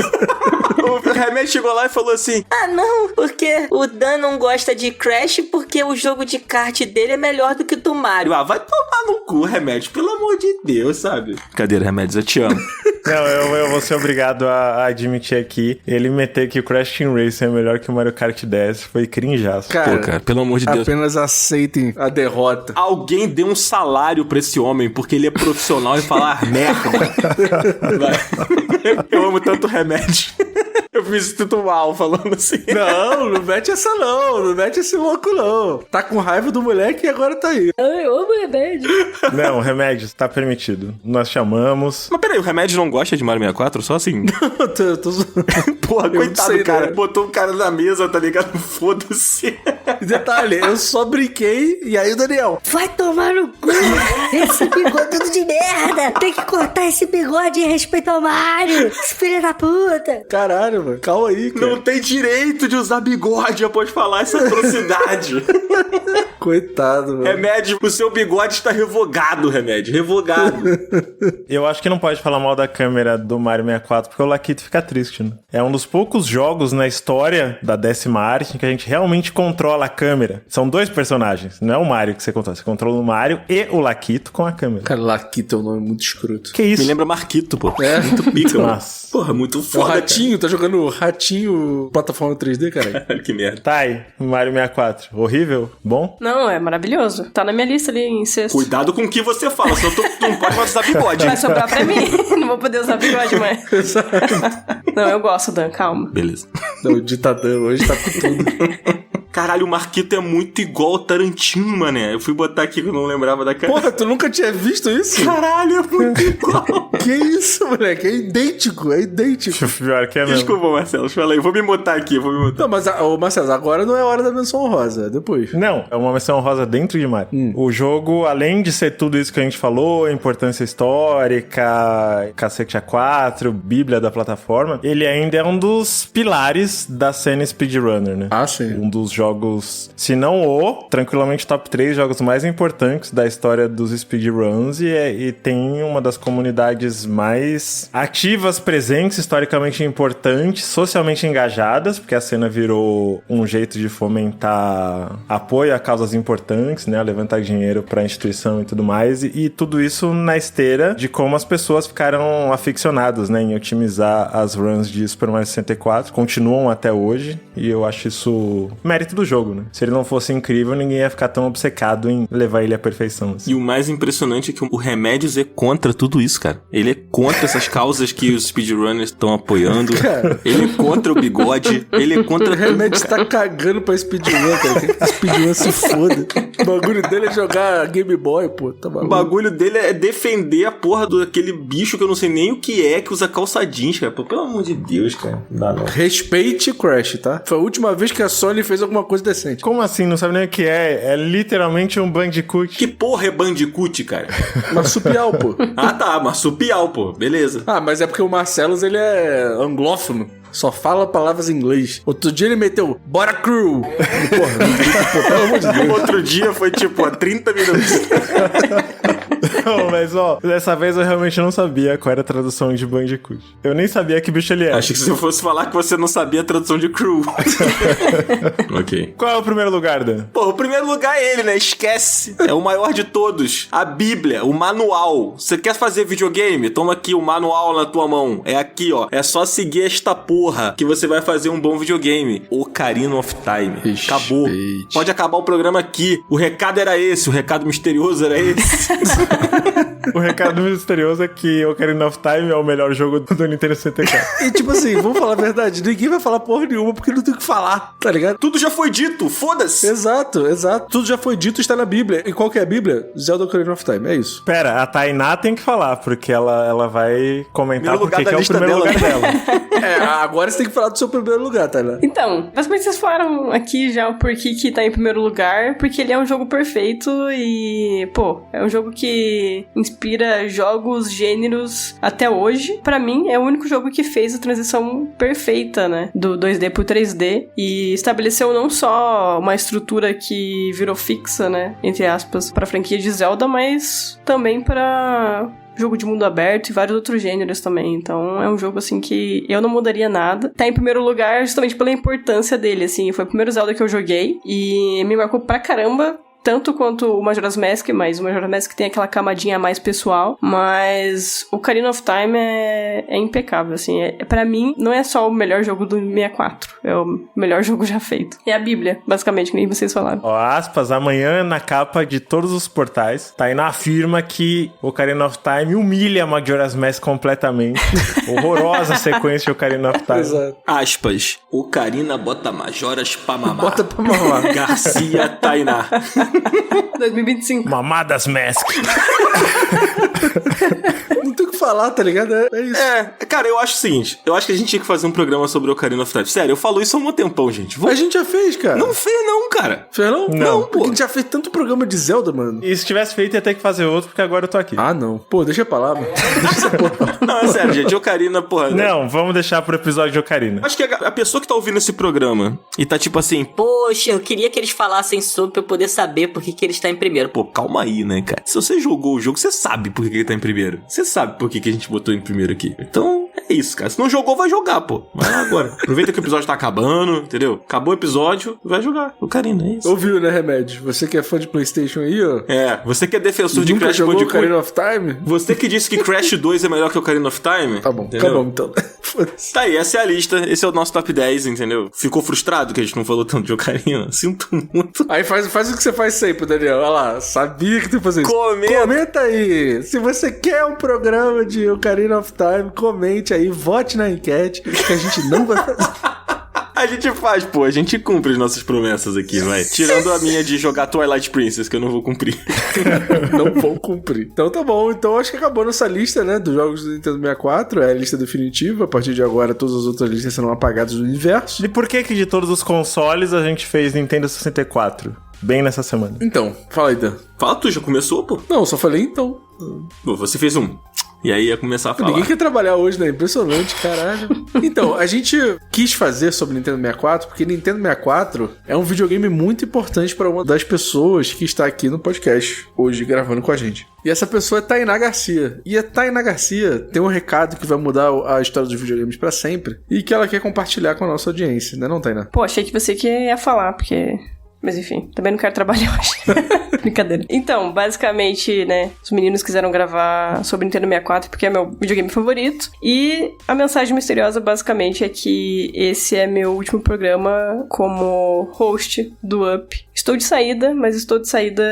O Remédio chegou lá e falou assim: ah, não, porque o Dan não gosta de Crash porque o jogo de kart dele é melhor do que o do Mario. Ah, vai tomar no cu, Remédio, pelo amor de Deus, sabe? Cadê, Remédios? Eu te amo. Não, eu vou ser obrigado a admitir aqui, ele meter que o Crash Team Racing é melhor que o Mario Kart 10 foi crinjaço. Pô, cara, pelo amor de Deus. Apenas aceitem a derrota. Alguém dê um salário pra esse homem, porque ele é profissional em falar merda. Eu amo tanto Remédio. Eu fiz tudo mal falando assim. Não mete essa não mete esse louco não. Tá com raiva do moleque e agora tá aí. Eu amo Remédio. Não, Remédio, tá permitido. Nós chamamos. Mas peraí, o Remédio não gosta de Mario 64? Só assim? tô... Porra, coitado do cara. Né? Botou o cara na mesa, tá ligado? Foda-se. Detalhe, eu só brinquei e aí o Daniel. Vai tomar no cu! Esse bigode tudo de merda! Tem que cortar esse bigode em respeito ao Mario! Esse filho da puta! Caralho, mano. Calma aí, cara. Não tem direito de usar bigode após falar essa atrocidade. Coitado, mano. Remédio, o seu bigode está revogado, Remédio. Revogado. Eu acho que não pode falar mal da câmera do Mario 64, porque o Laquito fica triste, né? É um dos poucos jogos na história da 10ª arte em que a gente realmente controla a câmera. São dois personagens, não é o Mario que você controla. Você controla o Mario e o Laquito com a câmera. Cara, Laquito é um nome muito escroto. Que isso? Me lembra Marquito, pô. É? Muito pica, mano. Nossa. Porra, muito O foda, Ratinho, tá jogando Ratinho plataforma 3D, cara. cara. Que merda. Tá aí, Mario 64. Horrível? Bom? Não, é maravilhoso. Tá na minha lista ali em sexto. Cuidado com o que você fala, senão tu não pode mais usar bigode. Vai sobrar pra mim. Não vou poder usar bigode mais. Não, eu gosto, Dan, calma. Beleza. Não, o ditadão hoje tá com tudo. Caralho, o Marquito é muito igual ao Tarantino, mané. Eu fui botar aqui que eu não lembrava da cara. Porra, tu nunca tinha visto isso? Caralho, é muito igual. Que isso, moleque? É idêntico, é idêntico. Pior que é mesmo. Desculpa, Marcelo, fala aí. Vou me mutar aqui, Não, mas, Marcelo, agora não é hora da menção honrosa, é depois. Não, é uma menção rosa dentro de Mario. O jogo, além de ser tudo isso que a gente falou, importância histórica, cacete A4, bíblia da plataforma, ele ainda é um dos pilares da cena speedrunner, né? Ah, sim. Um dos jogos, se não tranquilamente top 3 jogos mais importantes da história dos speedruns e tem uma das comunidades mais ativas, presentes, historicamente importantes, socialmente engajadas, porque a cena virou um jeito de fomentar apoio a causas importantes, né, levantar dinheiro pra instituição e tudo mais, e tudo isso na esteira de como as pessoas ficaram aficionadas, né, em otimizar as runs de Super Mario 64, continuam até hoje, e eu acho isso mérito do jogo, né? Se ele não fosse incrível, ninguém ia ficar tão obcecado em levar ele à perfeição. Assim. E o mais impressionante é que o Remédios é contra tudo isso, cara. Ele é contra essas causas que os speedrunners estão apoiando. Cara. Ele é contra o bigode. Ele é contra... O Remédios tá cagando pra speedrun, cara. Quer que speedrun se foda. O bagulho dele é jogar Game Boy, pô. Tá o bagulho dele é defender a porra daquele bicho que eu não sei nem o que é, que usa calça jeans, cara. Pô, pelo amor de Deus, cara. Não dá não. Respeite Crash, tá? Foi a última vez que a Sony fez alguma coisa decente. Como assim? Não sabe nem o que é? É literalmente um Bandicoot. Que porra é Bandicoot, cara? Marsupial, pô. Ah, tá. Marsupial, pô. Beleza. Ah, mas é porque o Marcelos, ele é anglófono. Só fala palavras em inglês. Outro dia ele meteu, bora crew. Porra, pelo amor de Deus. Outro dia foi tipo há 30 minutos. Não, mas ó, dessa vez eu realmente não sabia qual era a tradução de Bandicoot. Eu nem sabia que bicho ele era. Achei que se eu fosse falar que você não sabia a tradução de crew. Ok. Qual é o primeiro lugar, Dan? Pô, o primeiro lugar é ele, né? Esquece. É o maior de todos. A Bíblia, o manual. Você quer fazer videogame? Toma aqui o manual na tua mão. É aqui, ó. É só seguir esta porra que você vai fazer um bom videogame. Ocarina of Time. Acabou. Pode acabar o programa aqui. O recado era esse. O recado misterioso era esse. O recado misterioso é que Ocarina of Time é o melhor jogo do Nintendo 64. E tipo assim, vamos falar a verdade, ninguém vai falar porra nenhuma porque não tem o que falar, tá ligado? Tudo já foi dito, foda-se! Exato. Tudo já foi dito, está na Bíblia. E qual que é a Bíblia? Zelda Ocarina of Time, é isso. Pera, a Tainá tem que falar, porque ela vai comentar Primeiro lugar porque da que é o lista primeiro dela. lugar dela. Agora você tem que falar do seu primeiro lugar, Tainá. Então, basicamente vocês falaram aqui já o porquê que tá em primeiro lugar, porque ele é um jogo perfeito e, pô, é um jogo que inspira jogos, gêneros até hoje. Pra mim, é o único jogo que fez a transição perfeita, né, do 2D pro 3D e estabeleceu não só uma estrutura que virou fixa, né, entre aspas, pra franquia de Zelda, mas também pra jogo de mundo aberto e vários outros gêneros também. Então é um jogo, assim, que eu não mudaria nada. Tá em primeiro lugar justamente pela importância dele, assim. Foi o primeiro Zelda que eu joguei e me marcou pra caramba. Tanto quanto o Majora's Mask, mas o Majora's Mask tem aquela camadinha mais pessoal, mas o Ocarina of Time é impecável, assim, pra mim, não é só o melhor jogo do 64, é o melhor jogo já feito. É a Bíblia, basicamente, que nem vocês falaram. Ó, aspas, amanhã na capa de todos os portais, Tainá afirma que o Ocarina of Time humilha Majora's Mask completamente. Horrorosa sequência de Ocarina of Time. Exato. Aspas, Ocarina bota Majoras pra mamar. Bota pra mamar. Garcia Tainá. 2025. Mamadas Mask. Não tem o que falar, tá ligado? É isso. Cara, eu acho o seguinte, eu acho que a gente tinha que fazer um programa sobre Ocarina of Time. Sério, eu falo isso há um tempão, gente. A gente já fez, cara. Não fez não, cara. Fez não? Não, pô. A gente já fez tanto programa de Zelda, mano. E se tivesse feito, ia ter que fazer outro, porque agora eu tô aqui. Ah, não. Pô, deixa pra lá, mano. Deixa essa porra. Não, é sério, gente, Ocarina, porra. Não, vamos deixar pro episódio de Ocarina. Acho que a pessoa que tá ouvindo esse programa e tá tipo assim, Poxa, eu queria que eles falassem sobre pra eu poder saber por que ele está em primeiro. pô, calma aí, né, cara? Se você jogou o jogo, você sabe por que ele tá em primeiro. Você sabe por que a gente botou em primeiro aqui. Então, é isso, cara. Se não jogou, vai jogar, pô. Vai lá agora. Aproveita que o episódio tá acabando, entendeu? Acabou o episódio, vai jogar. Ocarina, é isso. Ouviu, né, Remédio? Você que é fã de PlayStation aí, ó. Você que é defensor de Nunca Crash jogou Bandicoot. Ocarina of Time? Você que disse que Crash 2 é melhor que Ocarina of Time. Tá bom, entendeu? tá bom, então. Foda-se. Tá aí, essa é a lista. Esse é o nosso top 10, entendeu? Ficou frustrado que a gente não falou tanto de Ocarina? Sinto muito. Aí faz o que você faz sempre, Daniel. Olha lá, sabia que tu ia fazer isso. Comenta aí. Se você quer um programa de Ocarina of Time, comente aí, vote na enquete, que a gente não vai fazer. A gente faz, pô. A gente cumpre as nossas promessas aqui, vai. Tirando a minha de jogar Twilight Princess, que eu não vou cumprir. Não vou cumprir. Então tá bom. Então acho que acabou nossa lista, né, dos jogos do Nintendo 64. É a lista definitiva. A partir de agora, todas as outras listas serão apagadas do universo. E por que de todos os consoles a gente fez Nintendo 64? Bem nessa semana. Então, fala aí, Dan. Fala, tu já começou, pô? Não, só falei então. Pô, você fez um. E aí ia começar a falar. Ninguém quer trabalhar hoje, né? Impressionante, caralho. Então, a gente quis fazer sobre Nintendo 64 porque Nintendo 64 é um videogame muito importante para uma das pessoas que está aqui no podcast hoje gravando com a gente. E essa pessoa é Tainá Garcia. E a Tainá Garcia tem um recado que vai mudar a história dos videogames para sempre e que ela quer compartilhar com a nossa audiência, né, não, Tainá? Pô, achei que você que ia falar, porque... Mas enfim, também não quero trabalhar hoje. Brincadeira. Então, basicamente, né, os meninos quiseram gravar sobre Nintendo 64 porque é meu videogame favorito. E a mensagem misteriosa, basicamente, é que esse é meu último programa como host do Up. Estou de saída, mas estou de saída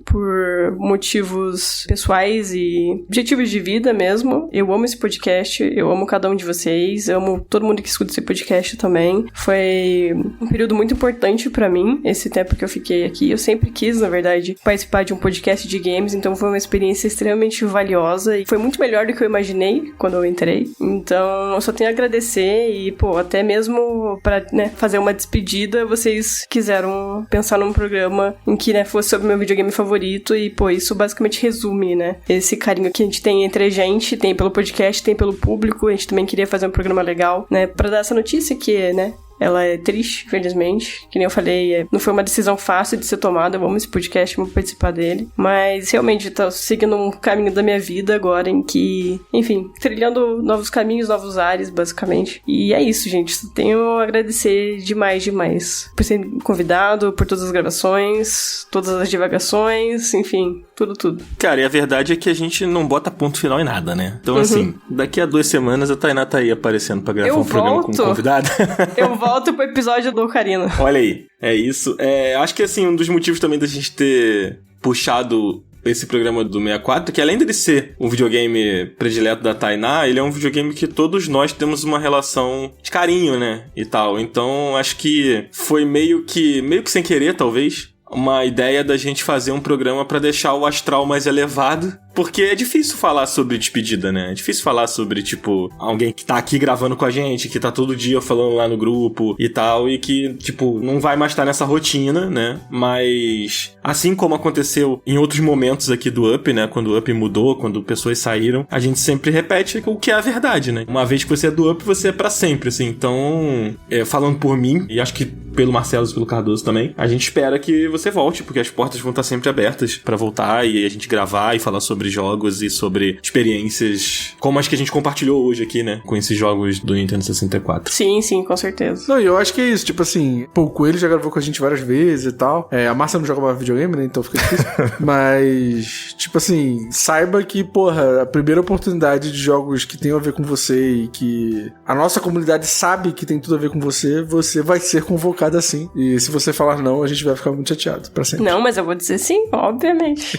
por motivos pessoais e objetivos de vida mesmo. Eu amo esse podcast, eu amo cada um de vocês, eu amo todo mundo que escuta esse podcast também. Foi um período muito importante pra mim, esse tempo que eu fiquei aqui. Eu sempre quis, na verdade, participar de um podcast de games, então foi uma experiência extremamente valiosa e foi muito melhor do que eu imaginei quando eu entrei. Então, eu só tenho a agradecer e, pô, até mesmo pra, né, fazer uma despedida, vocês quiseram pensar num programa em que, né, fosse sobre meu videogame favorito e, pô, isso basicamente resume, né, esse carinho que a gente tem entre a gente, tem pelo podcast, tem pelo público. A gente também queria fazer um programa legal, né, pra dar essa notícia que, né, ela é triste, infelizmente. Que nem eu falei, não foi uma decisão fácil de ser tomada. Eu amo esse podcast, vou participar dele. Mas realmente tá seguindo um caminho da minha vida agora em que, enfim, trilhando novos caminhos, novos ares, basicamente. E é isso, gente. Só tenho a agradecer demais por ser convidado, por todas as gravações, todas as divagações, enfim, tudo. Cara, e a verdade é que a gente não bota ponto final em nada, né? Então, assim, daqui a 2 semanas a Tainá tá aí aparecendo pra gravar um programa como convidada. Eu volto pro episódio do Ocarina. Olha aí, é isso. Acho que, assim, um dos motivos também da gente ter puxado esse programa do 64, que além dele ser um videogame predileto da Tainá, ele é um videogame que todos nós temos uma relação de carinho, né? E tal. Então, acho que foi meio que sem querer, talvez, uma ideia da gente fazer um programa pra deixar o astral mais elevado. Porque é difícil falar sobre despedida, né? É difícil falar sobre, tipo, alguém que tá aqui gravando com a gente, que tá todo dia falando lá no grupo e tal, e que, tipo, não vai mais estar nessa rotina, né? Mas, assim como aconteceu em outros momentos aqui do Up, né? Quando o Up mudou, quando pessoas saíram, a gente sempre repete o que é a verdade, né? Uma vez que você é do Up, você é pra sempre, assim. Então, falando por mim, e acho que pelo Marcelo e pelo Cardoso também, a gente espera que você volte, porque as portas vão estar sempre abertas pra voltar e a gente gravar e falar sobre jogos e sobre experiências como as que a gente compartilhou hoje aqui, né? Com esses jogos do Nintendo 64. Sim, com certeza. Não, e eu acho que é isso, tipo assim, pô, o Coelho já gravou com a gente várias vezes e tal. A Márcia não joga mais videogame, né? Então fica difícil. Mas, tipo assim, saiba que, porra, a primeira oportunidade de jogos que tem a ver com você e que a nossa comunidade sabe que tem tudo a ver com você, você vai ser convocado assim. E se você falar não, a gente vai ficar muito chateado pra sempre. Não, mas eu vou dizer sim, obviamente.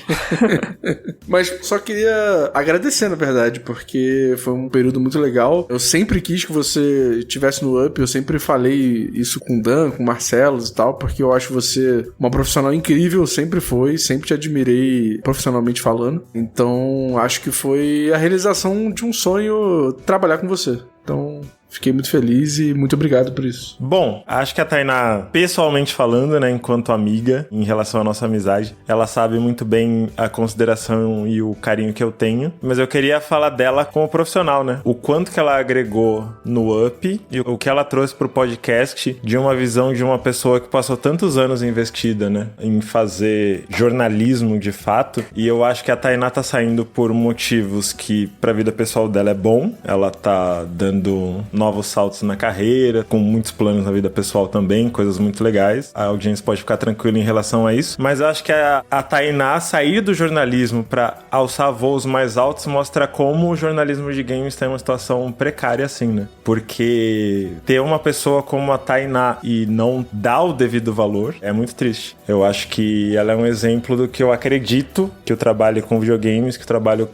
Mas só queria agradecer, na verdade, porque foi um período muito legal. Eu sempre quis que você estivesse no Up, eu sempre falei isso com o Dan, com o Marcelo e tal, porque eu acho você uma profissional incrível, sempre foi, sempre te admirei profissionalmente falando. Então, acho que foi a realização de um sonho trabalhar com você. Então, fiquei muito feliz e muito obrigado por isso. Bom, acho que a Tainá, pessoalmente falando, né, enquanto amiga, em relação à nossa amizade, ela sabe muito bem a consideração e o carinho que eu tenho, mas eu queria falar dela como profissional, né? O quanto que ela agregou no Up e o que ela trouxe pro podcast de uma visão de uma pessoa que passou tantos anos investida, né, em fazer jornalismo de fato, e eu acho que a Tainá tá saindo por motivos que pra vida pessoal dela é bom, ela tá dando novos saltos na carreira, com muitos planos na vida pessoal também, coisas muito legais. A audiência pode ficar tranquila em relação a isso. Mas eu acho que a Tainá sair do jornalismo pra alçar voos mais altos mostra como o jornalismo de games está em uma situação precária assim, né? Porque ter uma pessoa como a Tainá e não dar o devido valor é muito triste. Eu acho que ela é um exemplo do que eu acredito que eu trabalho com videogames, que eu trabalho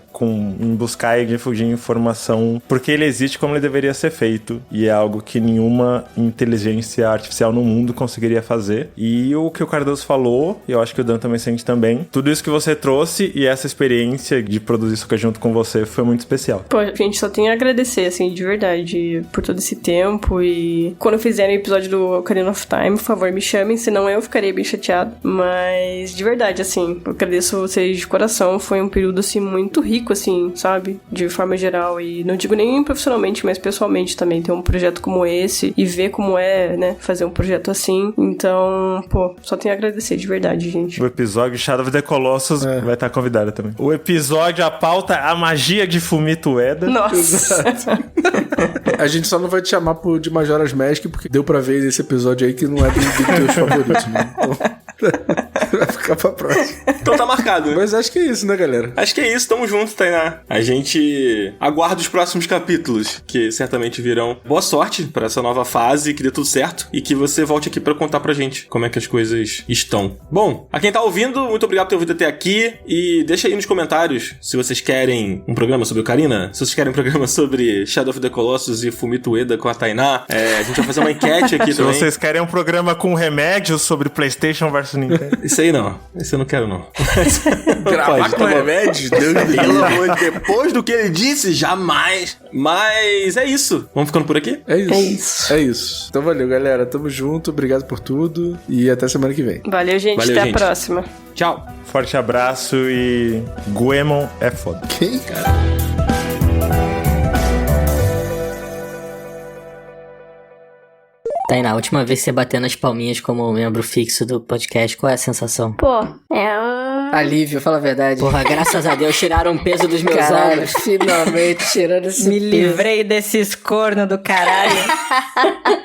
em buscar e difundir informação, porque ele existe como ele deveria ser feito, e é algo que nenhuma inteligência artificial no mundo conseguiria fazer. E o que o Cardoso falou, e eu acho que o Dan também sente também, tudo isso que você trouxe e essa experiência de produzir isso junto com você foi muito especial. Pô, a gente só tem a agradecer, assim, de verdade, por todo esse tempo, e quando fizerem o episódio do Ocarina of Time, por favor, me chamem, senão eu ficarei bem chateado. Mas, de verdade, assim, eu agradeço vocês de coração, foi um período, assim, muito rico, assim, sabe? De forma geral, e não digo nem profissionalmente, mas pessoalmente também, ter um projeto como esse e ver como é, né, fazer um projeto assim. Então, pô, só tenho a agradecer, de verdade, gente. O episódio Shadow of the Colossus vai estar convidada também. O episódio, a pauta, a magia de Fumito Ueda. Nossa! A gente só não vai te chamar de Majora's Mask, porque deu pra ver nesse episódio aí que não é dos teus favoritos, né? Então... vai ficar pra próxima. Então tá marcado. Mas acho que é isso, né, galera? Acho que é isso, tamo junto, Tainá. A gente aguarda os próximos capítulos, que certamente virão. Boa sorte pra essa nova fase, que dê tudo certo, e que você volte aqui pra contar pra gente como é que as coisas estão. Bom, a quem tá ouvindo, muito obrigado por ter ouvido até aqui, e deixa aí nos comentários se vocês querem um programa sobre Ocarina, se vocês querem um programa sobre Shadow of the Colossus e Fumito Ueda com a Tainá. A gente vai fazer uma enquete aqui também. Se vocês querem um programa com remédios sobre PlayStation versus Nintendo. Isso aí não. Isso eu não quero, não. Gravar com remédio? Deus me Pelo amor de Deus. Depois do que ele disse, jamais. Mas é isso. Vamos ficando por aqui? É isso. Então valeu, galera. Tamo junto. Obrigado por tudo. E até semana que vem. Valeu, gente. Valeu, até gente. a próxima. Tchau. Forte abraço e Goemon é foda. Quem, cara? Tainá, a última vez que você bateu nas palminhas como membro fixo do podcast, qual é a sensação? Pô, Alívio, fala a verdade. Porra, graças a Deus tiraram o peso dos meus Caralho, ombros. finalmente tirando esse Me peso. livrei desses cornos do caralho.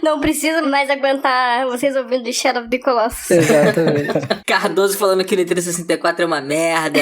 não preciso mais aguentar vocês ouvindo de Shadow of the Colossus. Exatamente. Cardoso falando que o Nintendo 64 é uma merda.